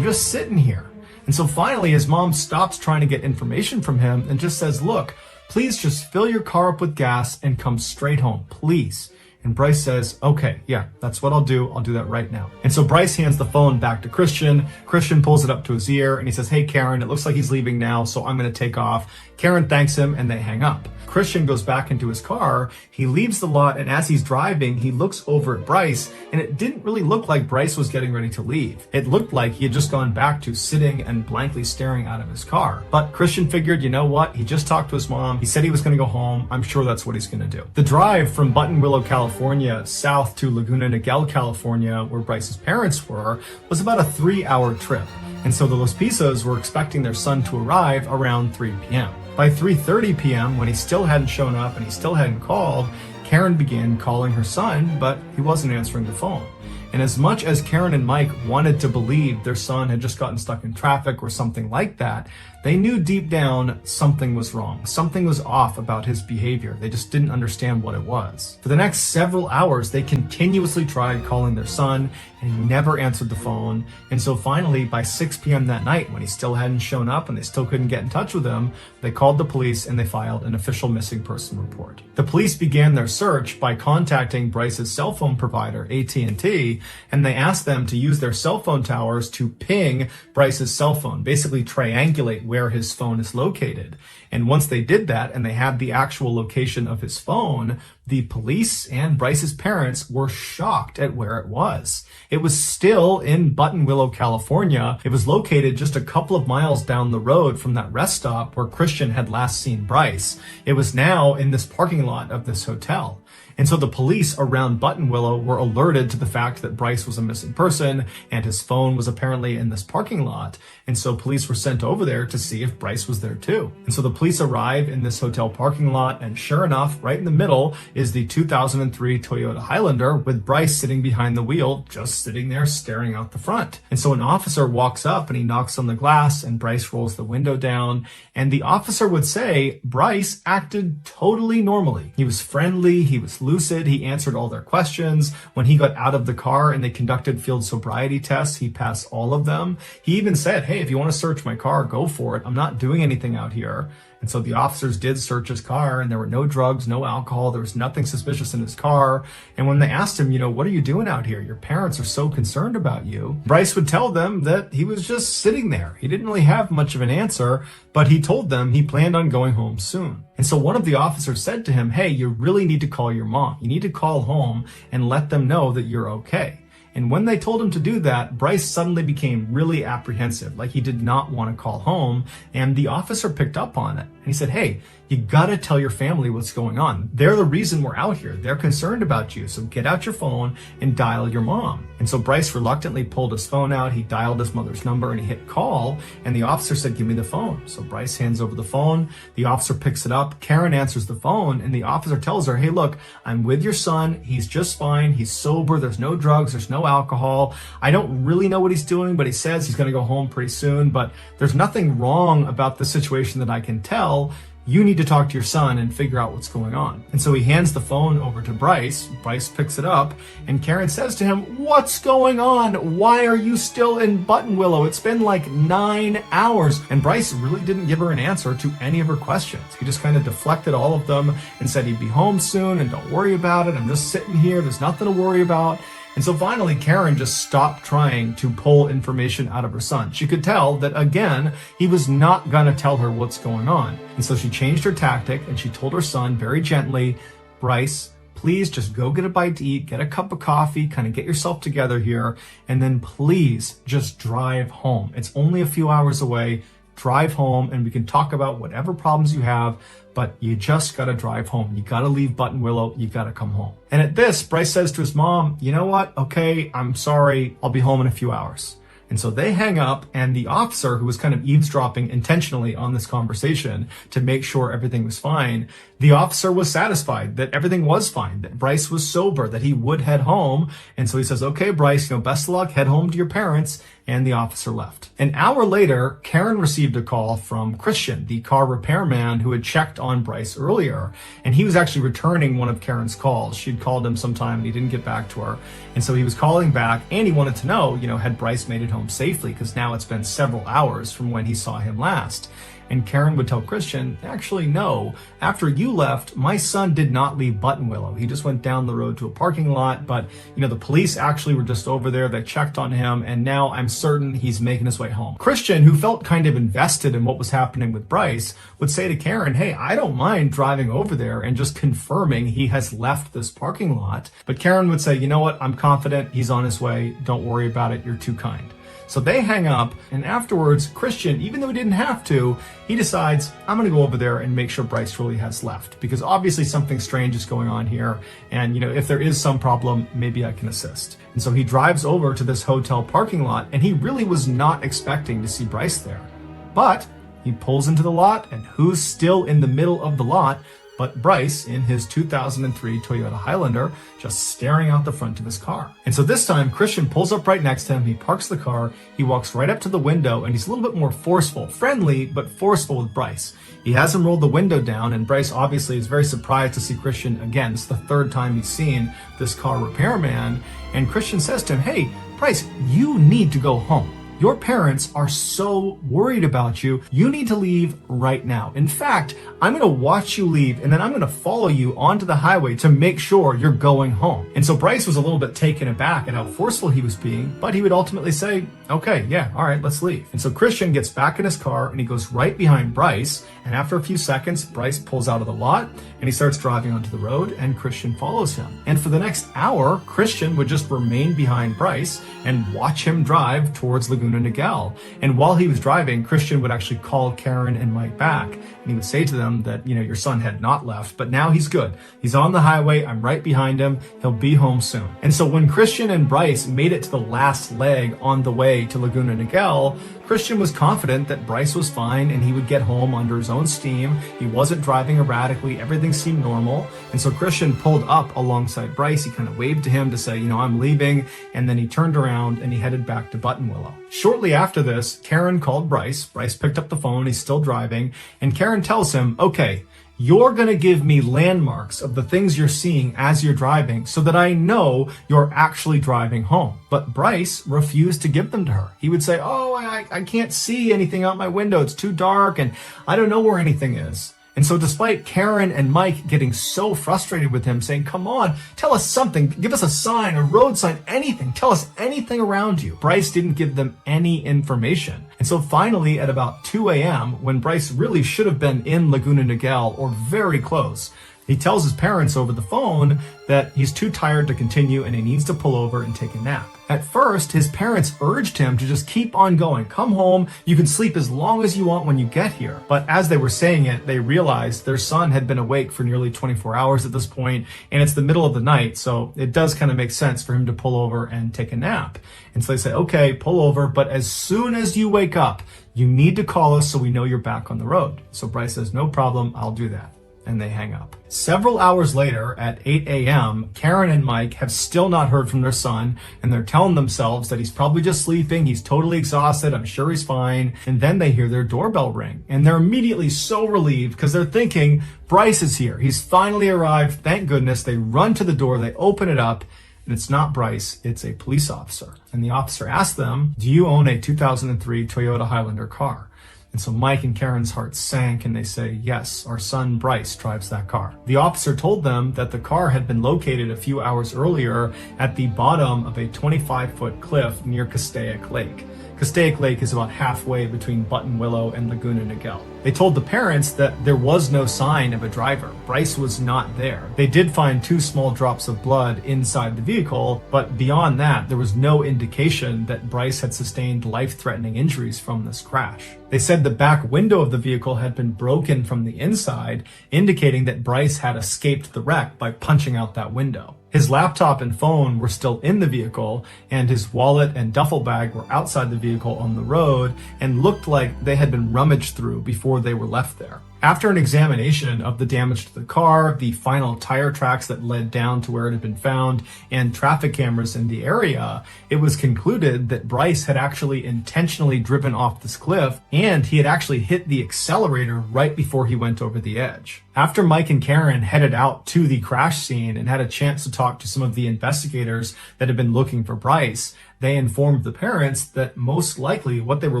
sitting here. And so finally his mom stops trying to get information from him and just says, look, please just fill your car up with gas and come straight home, please. And Bryce says, okay, yeah, that's what I'll do. I'll do that right now. And so Bryce hands the phone back to Christian. Christian pulls it up to his ear and he says, hey, Karen, it looks like he's leaving now, so I'm going to take off. Karen thanks him and they hang up. Christian goes back into his car. He leaves the lot, and as he's driving, he looks over at Bryce, and it didn't really look like Bryce was getting ready to leave. It looked like he had just gone back to sitting and blankly staring out of his car. But Christian figured, you know what? He just talked to his mom. He said he was going to go home. I'm sure that's what he's going to do. The drive from Buttonwillow, California, south to Laguna Niguel, California, where Bryce's parents were, was about a 3-hour trip. And so the Los Pisos were expecting their son to arrive around 3 p.m. By 3:30 p.m., when he still hadn't shown up and he still hadn't called, Karen began calling her son, but he wasn't answering the phone. And as much as Karen and Mike wanted to believe their son had just gotten stuck in traffic or something like that, they knew deep down something was wrong. Something was off about his behavior. They just didn't understand what it was. For the next several hours, they continuously tried calling their son, and he never answered the phone. And so finally, by 6 p.m. that night, when he still hadn't shown up and they still couldn't get in touch with him, they called the police and they filed an official missing person report. The police began their search by contacting Bryce's cell phone provider, AT&T, and they asked them to use their cell phone towers to ping Bryce's cell phone, basically triangulate where his phone is located. And once they did that and they had the actual location of his phone, the police and Bryce's parents were shocked at where it was. It was still in Buttonwillow, California. It was located just a couple of miles down the road from that rest stop where Christian had last seen Bryce. It was now in this parking lot of this hotel. And so the police around Buttonwillow were alerted to the fact that Bryce was a missing person and his phone was apparently in this parking lot. And so police were sent over there to see if Bryce was there too. And so the police arrive in this hotel parking lot, and sure enough, right in the middle is the 2003 Toyota Highlander with Bryce sitting behind the wheel, just sitting there staring out the front. And so an officer walks up and he knocks on the glass, and Bryce rolls the window down, and the officer would say Bryce acted totally normally. He was friendly, he was lucid, he answered all their questions. When he got out of the car and they conducted field sobriety tests, he passed all of them. He even said, hey, if you want to search my car, go for it. I'm not doing anything out here. And so the officers did search his car, and there were no drugs, no alcohol. There was nothing suspicious in his car. And when they asked him, what are you doing out here? Your parents are so concerned about you. Bryce would tell them that he was just sitting there. He didn't really have much of an answer, but he told them he planned on going home soon. And so one of the officers said to him, hey, you really need to call your mom. You need to call home and let them know that you're okay. And when they told him to do that, Bryce suddenly became really apprehensive, like he did not want to call home, and the officer picked up on it. And he said, hey, you gotta tell your family what's going on. They're the reason we're out here. They're concerned about you. So get out your phone and dial your mom. And so Bryce reluctantly pulled his phone out. He dialed his mother's number and he hit call. And the officer said, give me the phone. So Bryce hands over the phone. The officer picks it up. Karen answers the phone and the officer tells her, hey, look, I'm with your son. He's just fine. He's sober. There's no drugs. There's no alcohol. I don't really know what he's doing, but he says he's going to go home pretty soon. But there's nothing wrong about the situation that I can tell. You need to talk to your son and figure out what's going on. And so he hands the phone over to Bryce. Bryce picks it up and Karen says to him, what's going on? Why are you still in Buttonwillow? It's been like 9 hours. And Bryce really didn't give her an answer to any of her questions. He just kind of deflected all of them and said he'd be home soon and don't worry about it. I'm just sitting here. There's nothing to worry about. And so finally, Karen just stopped trying to pull information out of her son. She could tell that, again, he was not going to tell her what's going on. And so she changed her tactic and she told her son very gently, Bryce, please just go get a bite to eat, get a cup of coffee, kind of get yourself together here, and then please just drive home. It's only a few hours away. Drive home and we can talk about whatever problems you have, but you just got to drive home. You got to leave Buttonwillow. You got to come home. And at this, Bryce says to his mom, you know what? Okay, I'm sorry. I'll be home in a few hours. And so they hang up, and the officer, who was kind of eavesdropping intentionally on this conversation to make sure everything was fine, the officer was satisfied that everything was fine, that Bryce was sober, that he would head home. And so he says, okay, Bryce, best of luck, head home to your parents. And the officer left. An hour later, Karen received a call from Christian, the car repairman who had checked on Bryce earlier. And he was actually returning one of Karen's calls. She'd called him sometime and he didn't get back to her. And so he was calling back and he wanted to know, had Bryce made it home safely? Because now it's been several hours from when he saw him last. And Karen would tell Christian, actually, no. After you left, my son did not leave Buttonwillow. He just went down the road to a parking lot. But, the police actually were just over there. They checked on him. And now I'm certain he's making his way home. Christian, who felt kind of invested in what was happening with Bryce, would say to Karen, hey, I don't mind driving over there and just confirming he has left this parking lot. But Karen would say, you know what? I'm confident he's on his way. Don't worry about it. You're too kind. So they hang up, and afterwards, Christian, even though he didn't have to, he decides, I'm going to go over there and make sure Bryce really has left, because obviously something strange is going on here, and if there is some problem, maybe I can assist. And so he drives over to this hotel parking lot, and he really was not expecting to see Bryce there. But he pulls into the lot, and who's still in the middle of the lot but Bryce in his 2003 Toyota Highlander, just staring out the front of his car. And so this time, Christian pulls up right next to him, he parks the car, he walks right up to the window, and he's a little bit more forceful, friendly, but forceful with Bryce. He has him roll the window down, and Bryce obviously is very surprised to see Christian again. It's the third time he's seen this car repairman, and Christian says to him, hey, Bryce, you need to go home. Your parents are so worried about you. You need to leave right now. In fact, I'm going to watch you leave and then I'm going to follow you onto the highway to make sure you're going home. And so Bryce was a little bit taken aback at how forceful he was being, but he would ultimately say, okay, yeah, all right, let's leave. And so Christian gets back in his car and he goes right behind Bryce. And after a few seconds, Bryce pulls out of the lot and he starts driving onto the road and Christian follows him. And for the next hour, Christian would just remain behind Bryce and watch him drive towards Laguna Niguel. And while he was driving, Christian would actually call Karen and Mike back. And he would say to them that, your son had not left, but now he's good. He's on the highway. I'm right behind him. He'll be home soon. And so when Christian and Bryce made it to the last leg on the way to Laguna Niguel, Christian was confident that Bryce was fine and he would get home under his own steam. He wasn't driving erratically. Everything seemed normal. And so Christian pulled up alongside Bryce. He kind of waved to him to say, I'm leaving. And then he turned around and he headed back to Buttonwillow. Shortly after this, Karen called Bryce. Bryce picked up the phone. He's still driving. And Karen tells him, okay, you're going to give me landmarks of the things you're seeing as you're driving so that I know you're actually driving home. But Bryce refused to give them to her. He would say, I can't see anything out my window. It's too dark and I don't know where anything is. And so despite Karen and Mike getting so frustrated with him, saying, come on, tell us something, give us a sign, a road sign, anything, tell us anything around you, Bryce didn't give them any information. And so finally, at about 2 a.m., when Bryce really should have been in Laguna Niguel or very close, he tells his parents over the phone that he's too tired to continue and he needs to pull over and take a nap. At first, his parents urged him to just keep on going. Come home, you can sleep as long as you want when you get here. But as they were saying it, they realized their son had been awake for nearly 24 hours at this point, and it's the middle of the night, so it does kind of make sense for him to pull over and take a nap. And so they say, okay, pull over, but as soon as you wake up, you need to call us so we know you're back on the road. So Bryce says, no problem, I'll do that. And they hang up. Several hours later, at 8 a.m., Karen and Mike have still not heard from their son, and they're telling themselves that he's probably just sleeping, he's totally exhausted, I'm sure he's fine. And then they hear their doorbell ring, and they're immediately so relieved because they're thinking, Bryce is here, he's finally arrived, thank goodness. They run to the door, they open it up, and it's not Bryce, it's a police officer. And the officer asks them, do you own a 2003 Toyota Highlander car? And so Mike and Karen's hearts sank and they say, yes, our son Bryce drives that car. The officer told them that the car had been located a few hours earlier at the bottom of a 25-foot cliff near Castaic Lake. Castaic Lake is about halfway between Button Willow and Laguna Niguel. They told the parents that there was no sign of a driver. Bryce was not there. They did find 2 small drops of blood inside the vehicle, but beyond that, there was no indication that Bryce had sustained life-threatening injuries from this crash. They said the back window of the vehicle had been broken from the inside, indicating that Bryce had escaped the wreck by punching out that window. His laptop and phone were still in the vehicle, and his wallet and duffel bag were outside the vehicle on the road and looked like they had been rummaged through before they were left there. After an examination of the damage to the car, the final tire tracks that led down to where it had been found, and traffic cameras in the area, it was concluded that Bryce had actually intentionally driven off this cliff, and he had actually hit the accelerator right before he went over the edge. After Mike and Karen headed out to the crash scene and had a chance to talk to some of the investigators that had been looking for Bryce, they informed the parents that most likely what they were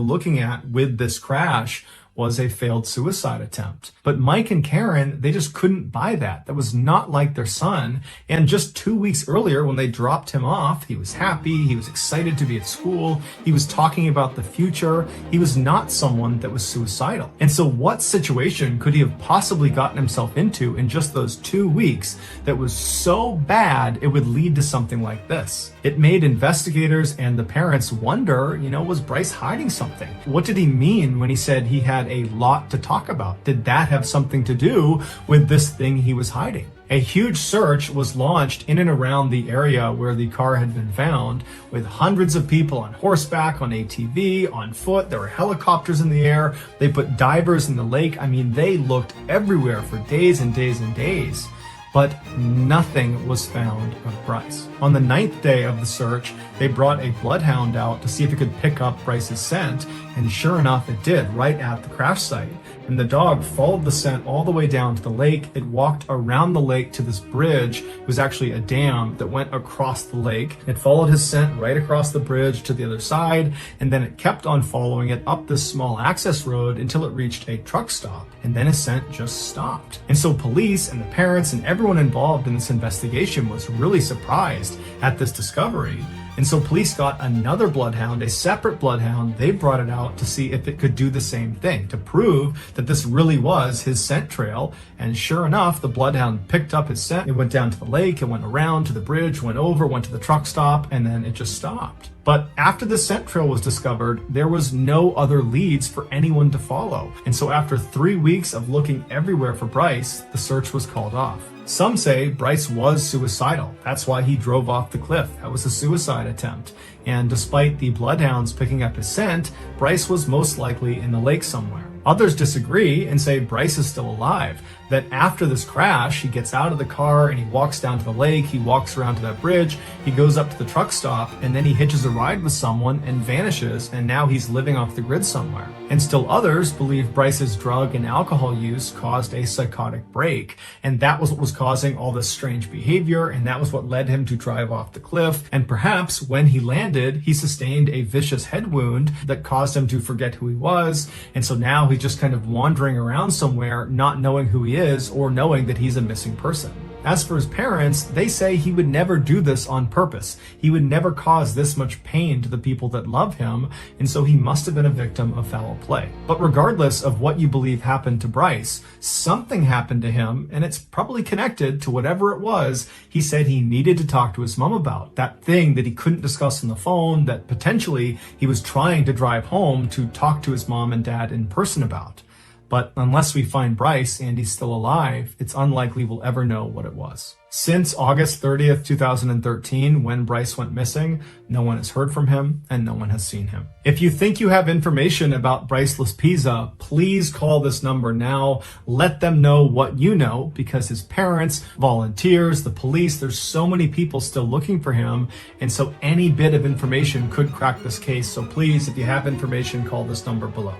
looking at with this crash was a failed suicide attempt. But Mike and Karen, they just couldn't buy that. That was not like their son. And just 2 weeks earlier, when they dropped him off, he was happy, he was excited to be at school, he was talking about the future. He was not someone that was suicidal. And so what situation could he have possibly gotten himself into in just those 2 weeks that was so bad it would lead to something like this? It made investigators and the parents wonder, was Bryce hiding something? What did he mean when he said he had a lot to talk about? Did that have something to do with this thing he was hiding? A huge search was launched in and around the area where the car had been found, with hundreds of people on horseback, on ATV, on foot. There were helicopters in the air. They put divers in the lake. They looked everywhere for days and days and days. But nothing was found of Bryce. On the 9th day of the search, they brought a bloodhound out to see if it could pick up Bryce's scent, and sure enough, it did, right at the crash site. And the dog followed the scent all the way down to the lake. It walked around the lake to this bridge. It was actually a dam that went across the lake. It followed his scent right across the bridge to the other side, and then it kept on following it up this small access road until it reached a truck stop. And then his scent just stopped. And so police and the parents and everyone involved in this investigation was really surprised at this discovery. And so police got another bloodhound, a separate bloodhound. They brought it out to see if it could do the same thing, to prove that this really was his scent trail. And sure enough, the bloodhound picked up his scent. It went down to the lake, it went around to the bridge, went over, went to the truck stop, and then it just stopped. But after the scent trail was discovered, there was no other leads for anyone to follow. And so after 3 weeks of looking everywhere for Bryce, the search was called off. Some say Bryce was suicidal. That's why he drove off the cliff. That was a suicide attempt. And despite the bloodhounds picking up his scent, Bryce was most likely in the lake somewhere. Others disagree and say Bryce is still alive, that after this crash, he gets out of the car and he walks down to the lake, he walks around to that bridge, he goes up to the truck stop, and then he hitches a ride with someone and vanishes, and now he's living off the grid somewhere. And still others believe Bryce's drug and alcohol use caused a psychotic break, and that was what was causing all this strange behavior, and that was what led him to drive off the cliff, and perhaps when he landed, he sustained a vicious head wound that caused him to forget who he was, and so now he's just kind of wandering around somewhere, not knowing who he is or knowing that he's a missing person. As for his parents, they say he would never do this on purpose. He would never cause this much pain to the people that love him, and so he must have been a victim of foul play. But regardless of what you believe happened to Bryce, something happened to him, and it's probably connected to whatever it was he said he needed to talk to his mom about. That thing that he couldn't discuss on the phone, that potentially he was trying to drive home to talk to his mom and dad in person about. But unless we find Bryce and he's still alive, it's unlikely we'll ever know what it was. Since August 30th, 2013, when Bryce went missing, no one has heard from him and no one has seen him. If you think you have information about Bryce Laspisa, please call this number now. Let them know what you know, because his parents, volunteers, the police, there's so many people still looking for him, and so any bit of information could crack this case. So please, if you have information, call this number below.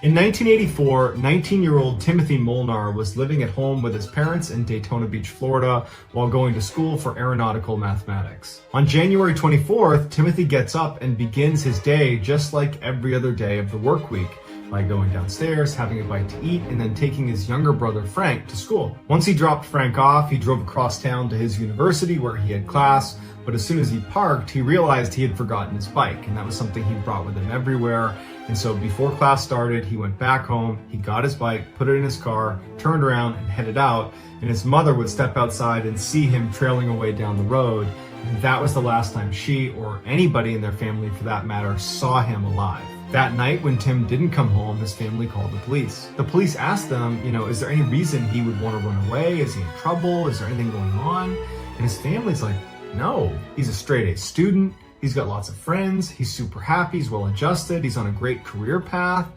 In 1984, 19-year-old Timothy Molnar was living at home with his parents in Daytona Beach, Florida, while going to school for aeronautical mathematics. On January 24th, Timothy gets up and begins his day just like every other day of the work week, by going downstairs, having a bite to eat, and then taking his younger brother Frank to school. Once he dropped Frank off, he drove across town to his university where he had class, but as soon as he parked, he realized he had forgotten his bike, and that was something he brought with him everywhere. And so before class started, he went back home, he got his bike, put it in his car, turned around and headed out, and his mother would step outside and see him trailing away down the road. And that was the last time she, or anybody in their family for that matter, saw him alive. That night, when Tim didn't come home, his family called the police. The police asked them, is there any reason he would want to run away? Is he in trouble? Is there anything going on? And his family's like, no, he's a straight-A student. He's got lots of friends. He's super happy. He's well-adjusted. He's on a great career path.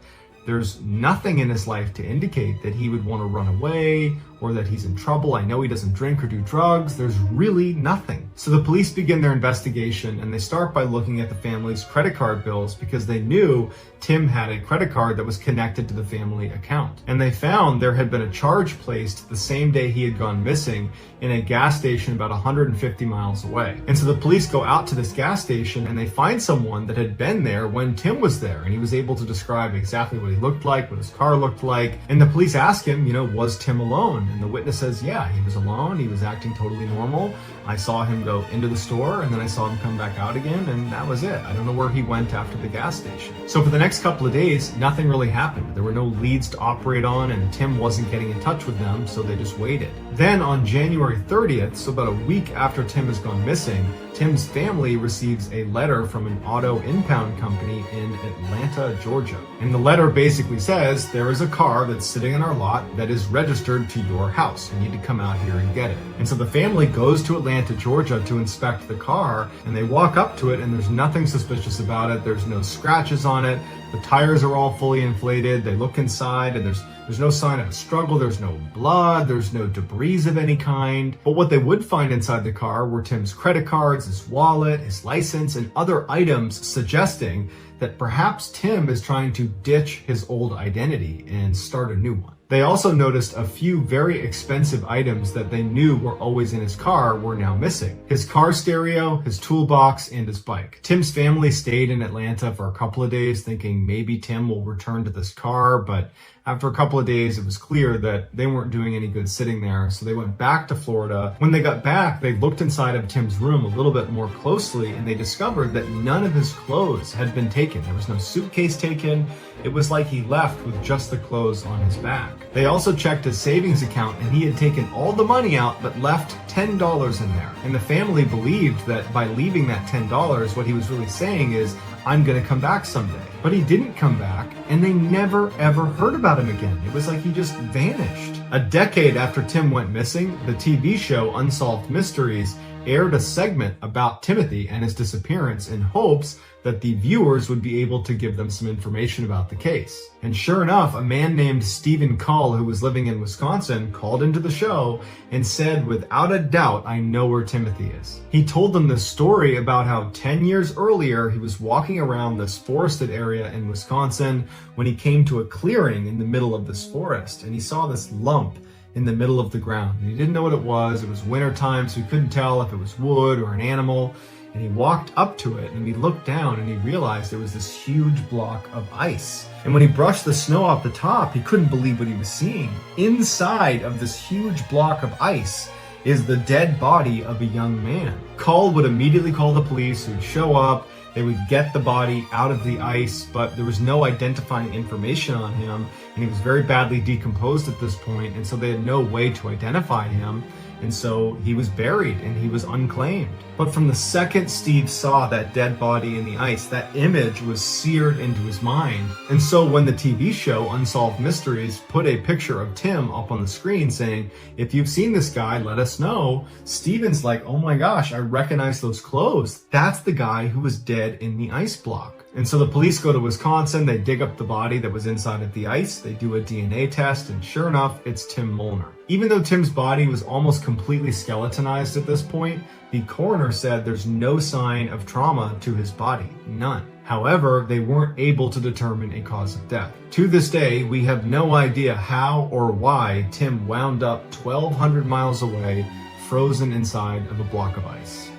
There's nothing in his life to indicate that he would want to run away or that he's in trouble. I know he doesn't drink or do drugs. There's really nothing. So the police begin their investigation, and they start by looking at the family's credit card bills because they knew Tim had a credit card that was connected to the family account. And they found there had been a charge placed the same day he had gone missing in a gas station about 150 miles away. And so the police go out to this gas station and they find someone that had been there when Tim was there, and he was able to describe exactly what he looked like, what his car looked like. And the police ask him, was Tim alone? And the witness says, yeah, he was alone. He was acting totally normal. I saw him go into the store and then I saw him come back out again, and that was it. I don't know where he went after the gas station. So for the next couple of days, nothing really happened. There were no leads to operate on, and Tim wasn't getting in touch with them, so they just waited. Then on January 30th, so about a week after Tim has gone missing, Tim's family receives a letter from an auto impound company in Atlanta, Georgia. And the letter basically says, there is a car that's sitting in our lot that is registered to your house. You need to come out here and get it. And so the family goes to Atlanta, Georgia to inspect the car, and they walk up to it and there's nothing suspicious about it. There's no scratches on it. The tires are all fully inflated. They look inside and there's no sign of a struggle. There's no blood. There's no debris of any kind. But what they would find inside the car were Tim's credit cards, his wallet, his license, and other items suggesting that perhaps Tim is trying to ditch his old identity and start a new one. They also noticed a few very expensive items that they knew were always in his car were now missing. His car stereo, his toolbox, and his bike. Tim's family stayed in Atlanta for a couple of days thinking maybe Tim will return to this car, but after a couple of days, it was clear that they weren't doing any good sitting there, so they went back to Florida. When they got back, they looked inside of Tim's room a little bit more closely, and they discovered that none of his clothes had been taken. There was no suitcase taken. It was like he left with just the clothes on his back. They also checked his savings account, and he had taken all the money out but left $10 in there. And the family believed that by leaving that $10, what he was really saying is, I'm gonna come back someday. But he didn't come back, and they never ever heard about him again. It was like he just vanished. A decade after Tim went missing, the TV show Unsolved Mysteries aired a segment about Timothy and his disappearance in hopes that the viewers would be able to give them some information about the case. And sure enough, a man named Stephen Cull, who was living in Wisconsin, called into the show and said, without a doubt, I know where Timothy is. He told them this story about how 10 years earlier, he was walking around this forested area in Wisconsin when he came to a clearing in the middle of this forest, and he saw this lump in the middle of the ground. And he didn't know what it was. It was winter time, so he couldn't tell if it was wood or an animal. and he walked up to it and he looked down and he realized there was this huge block of ice. And when he brushed the snow off the top, he couldn't believe what he was seeing. Inside of this huge block of ice is the dead body of a young man. Cole would immediately call the police, who'd show up. They would get the body out of the ice, but there was no identifying information on him, and he was very badly decomposed at this point, and so they had no way to identify him. And so he was buried and he was unclaimed. But from the second Steve saw that dead body in the ice, that image was seared into his mind. And so when the TV show Unsolved Mysteries put a picture of Tim up on the screen saying, if you've seen this guy, let us know, Steven's like, oh my gosh, I recognize those clothes. That's the guy who was dead in the ice block. And so the police go to Wisconsin, they dig up the body that was inside of the ice, they do a DNA test, and sure enough, it's Tim Molnar. Even though Tim's body was almost completely skeletonized at this point, the coroner said there's no sign of trauma to his body, none. However, they weren't able to determine a cause of death. To this day, we have no idea how or why Tim wound up 1,200 miles away, frozen inside of a block of ice.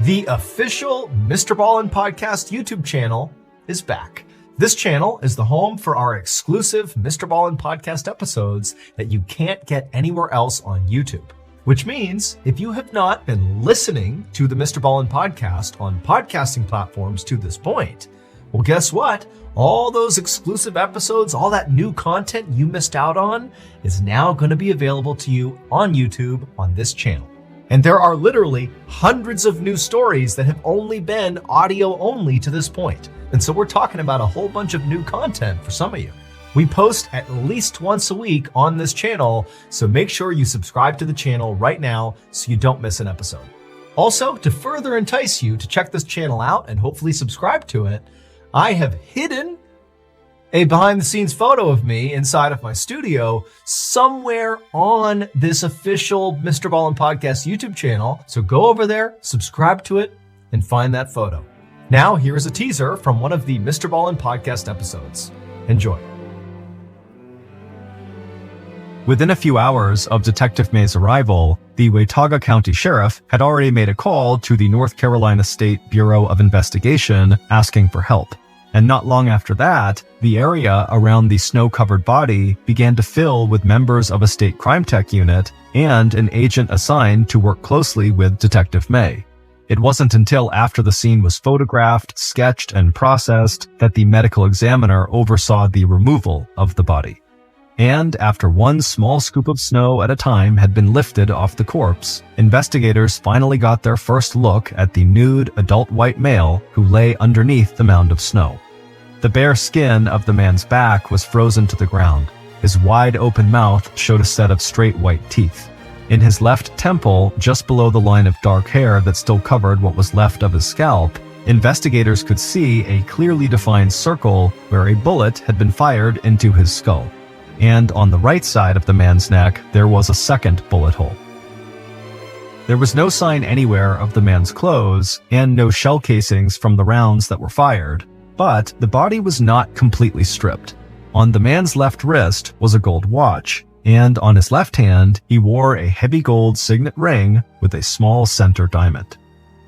The official Mr. Ballin Podcast YouTube channel is back. This channel is the home for our exclusive Mr. Ballin Podcast episodes that you can't get anywhere else on YouTube. Which means if you have not been listening to the Mr. Ballin Podcast on podcasting platforms to this point, well, guess what? All those exclusive episodes, all that new content you missed out on is now going to be available to you on YouTube on this channel. And there are literally hundreds of new stories that have only been audio only to this point. And so we're talking about a whole bunch of new content for some of you. We post at least once a week on this channel, so make sure you subscribe to the channel right now so you don't miss an episode. Also, to further entice you to check this channel out and hopefully subscribe to it, I have hidden a behind-the-scenes photo of me inside of my studio somewhere on this official Mr. Ballin Podcast YouTube channel. So go over there, subscribe to it, and find that photo. Now, here is a teaser from one of the Mr. Ballin Podcast episodes. Enjoy. Within a few hours of Detective May's arrival, the Watauga County Sheriff had already made a call to the North Carolina State Bureau of Investigation asking for help. And not long after that, the area around the snow-covered body began to fill with members of a state crime tech unit and an agent assigned to work closely with Detective May. It wasn't until after the scene was photographed, sketched, and processed that the medical examiner oversaw the removal of the body. And after one small scoop of snow at a time had been lifted off the corpse, investigators finally got their first look at the nude adult white male who lay underneath the mound of snow. The bare skin of the man's back was frozen to the ground. His wide open mouth showed a set of straight white teeth. In his left temple, just below the line of dark hair that still covered what was left of his scalp, investigators could see a clearly defined circle where a bullet had been fired into his skull. And on the right side of the man's neck, there was a second bullet hole. There was no sign anywhere of the man's clothes, and no shell casings from the rounds that were fired, but the body was not completely stripped. On the man's left wrist was a gold watch, and on his left hand, he wore a heavy gold signet ring with a small center diamond.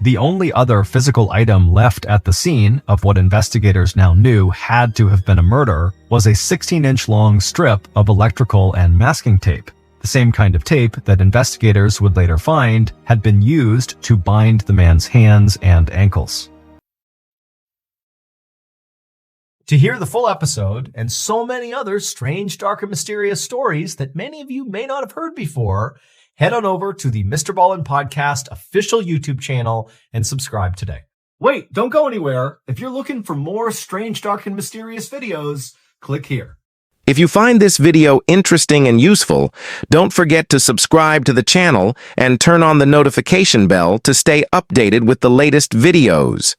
The only other physical item left at the scene of what investigators now knew had to have been a murder was a 16-inch long strip of electrical and masking tape, the same kind of tape that investigators would later find had been used to bind the man's hands and ankles. To hear the full episode and so many other strange, dark, and mysterious stories that many of you may not have heard before, head on over to the Mr. Ballin Podcast official YouTube channel and subscribe today. Wait, don't go anywhere. If you're looking for more strange, dark, and mysterious videos, click here. If you find this video interesting and useful, don't forget to subscribe to the channel and turn on the notification bell to stay updated with the latest videos.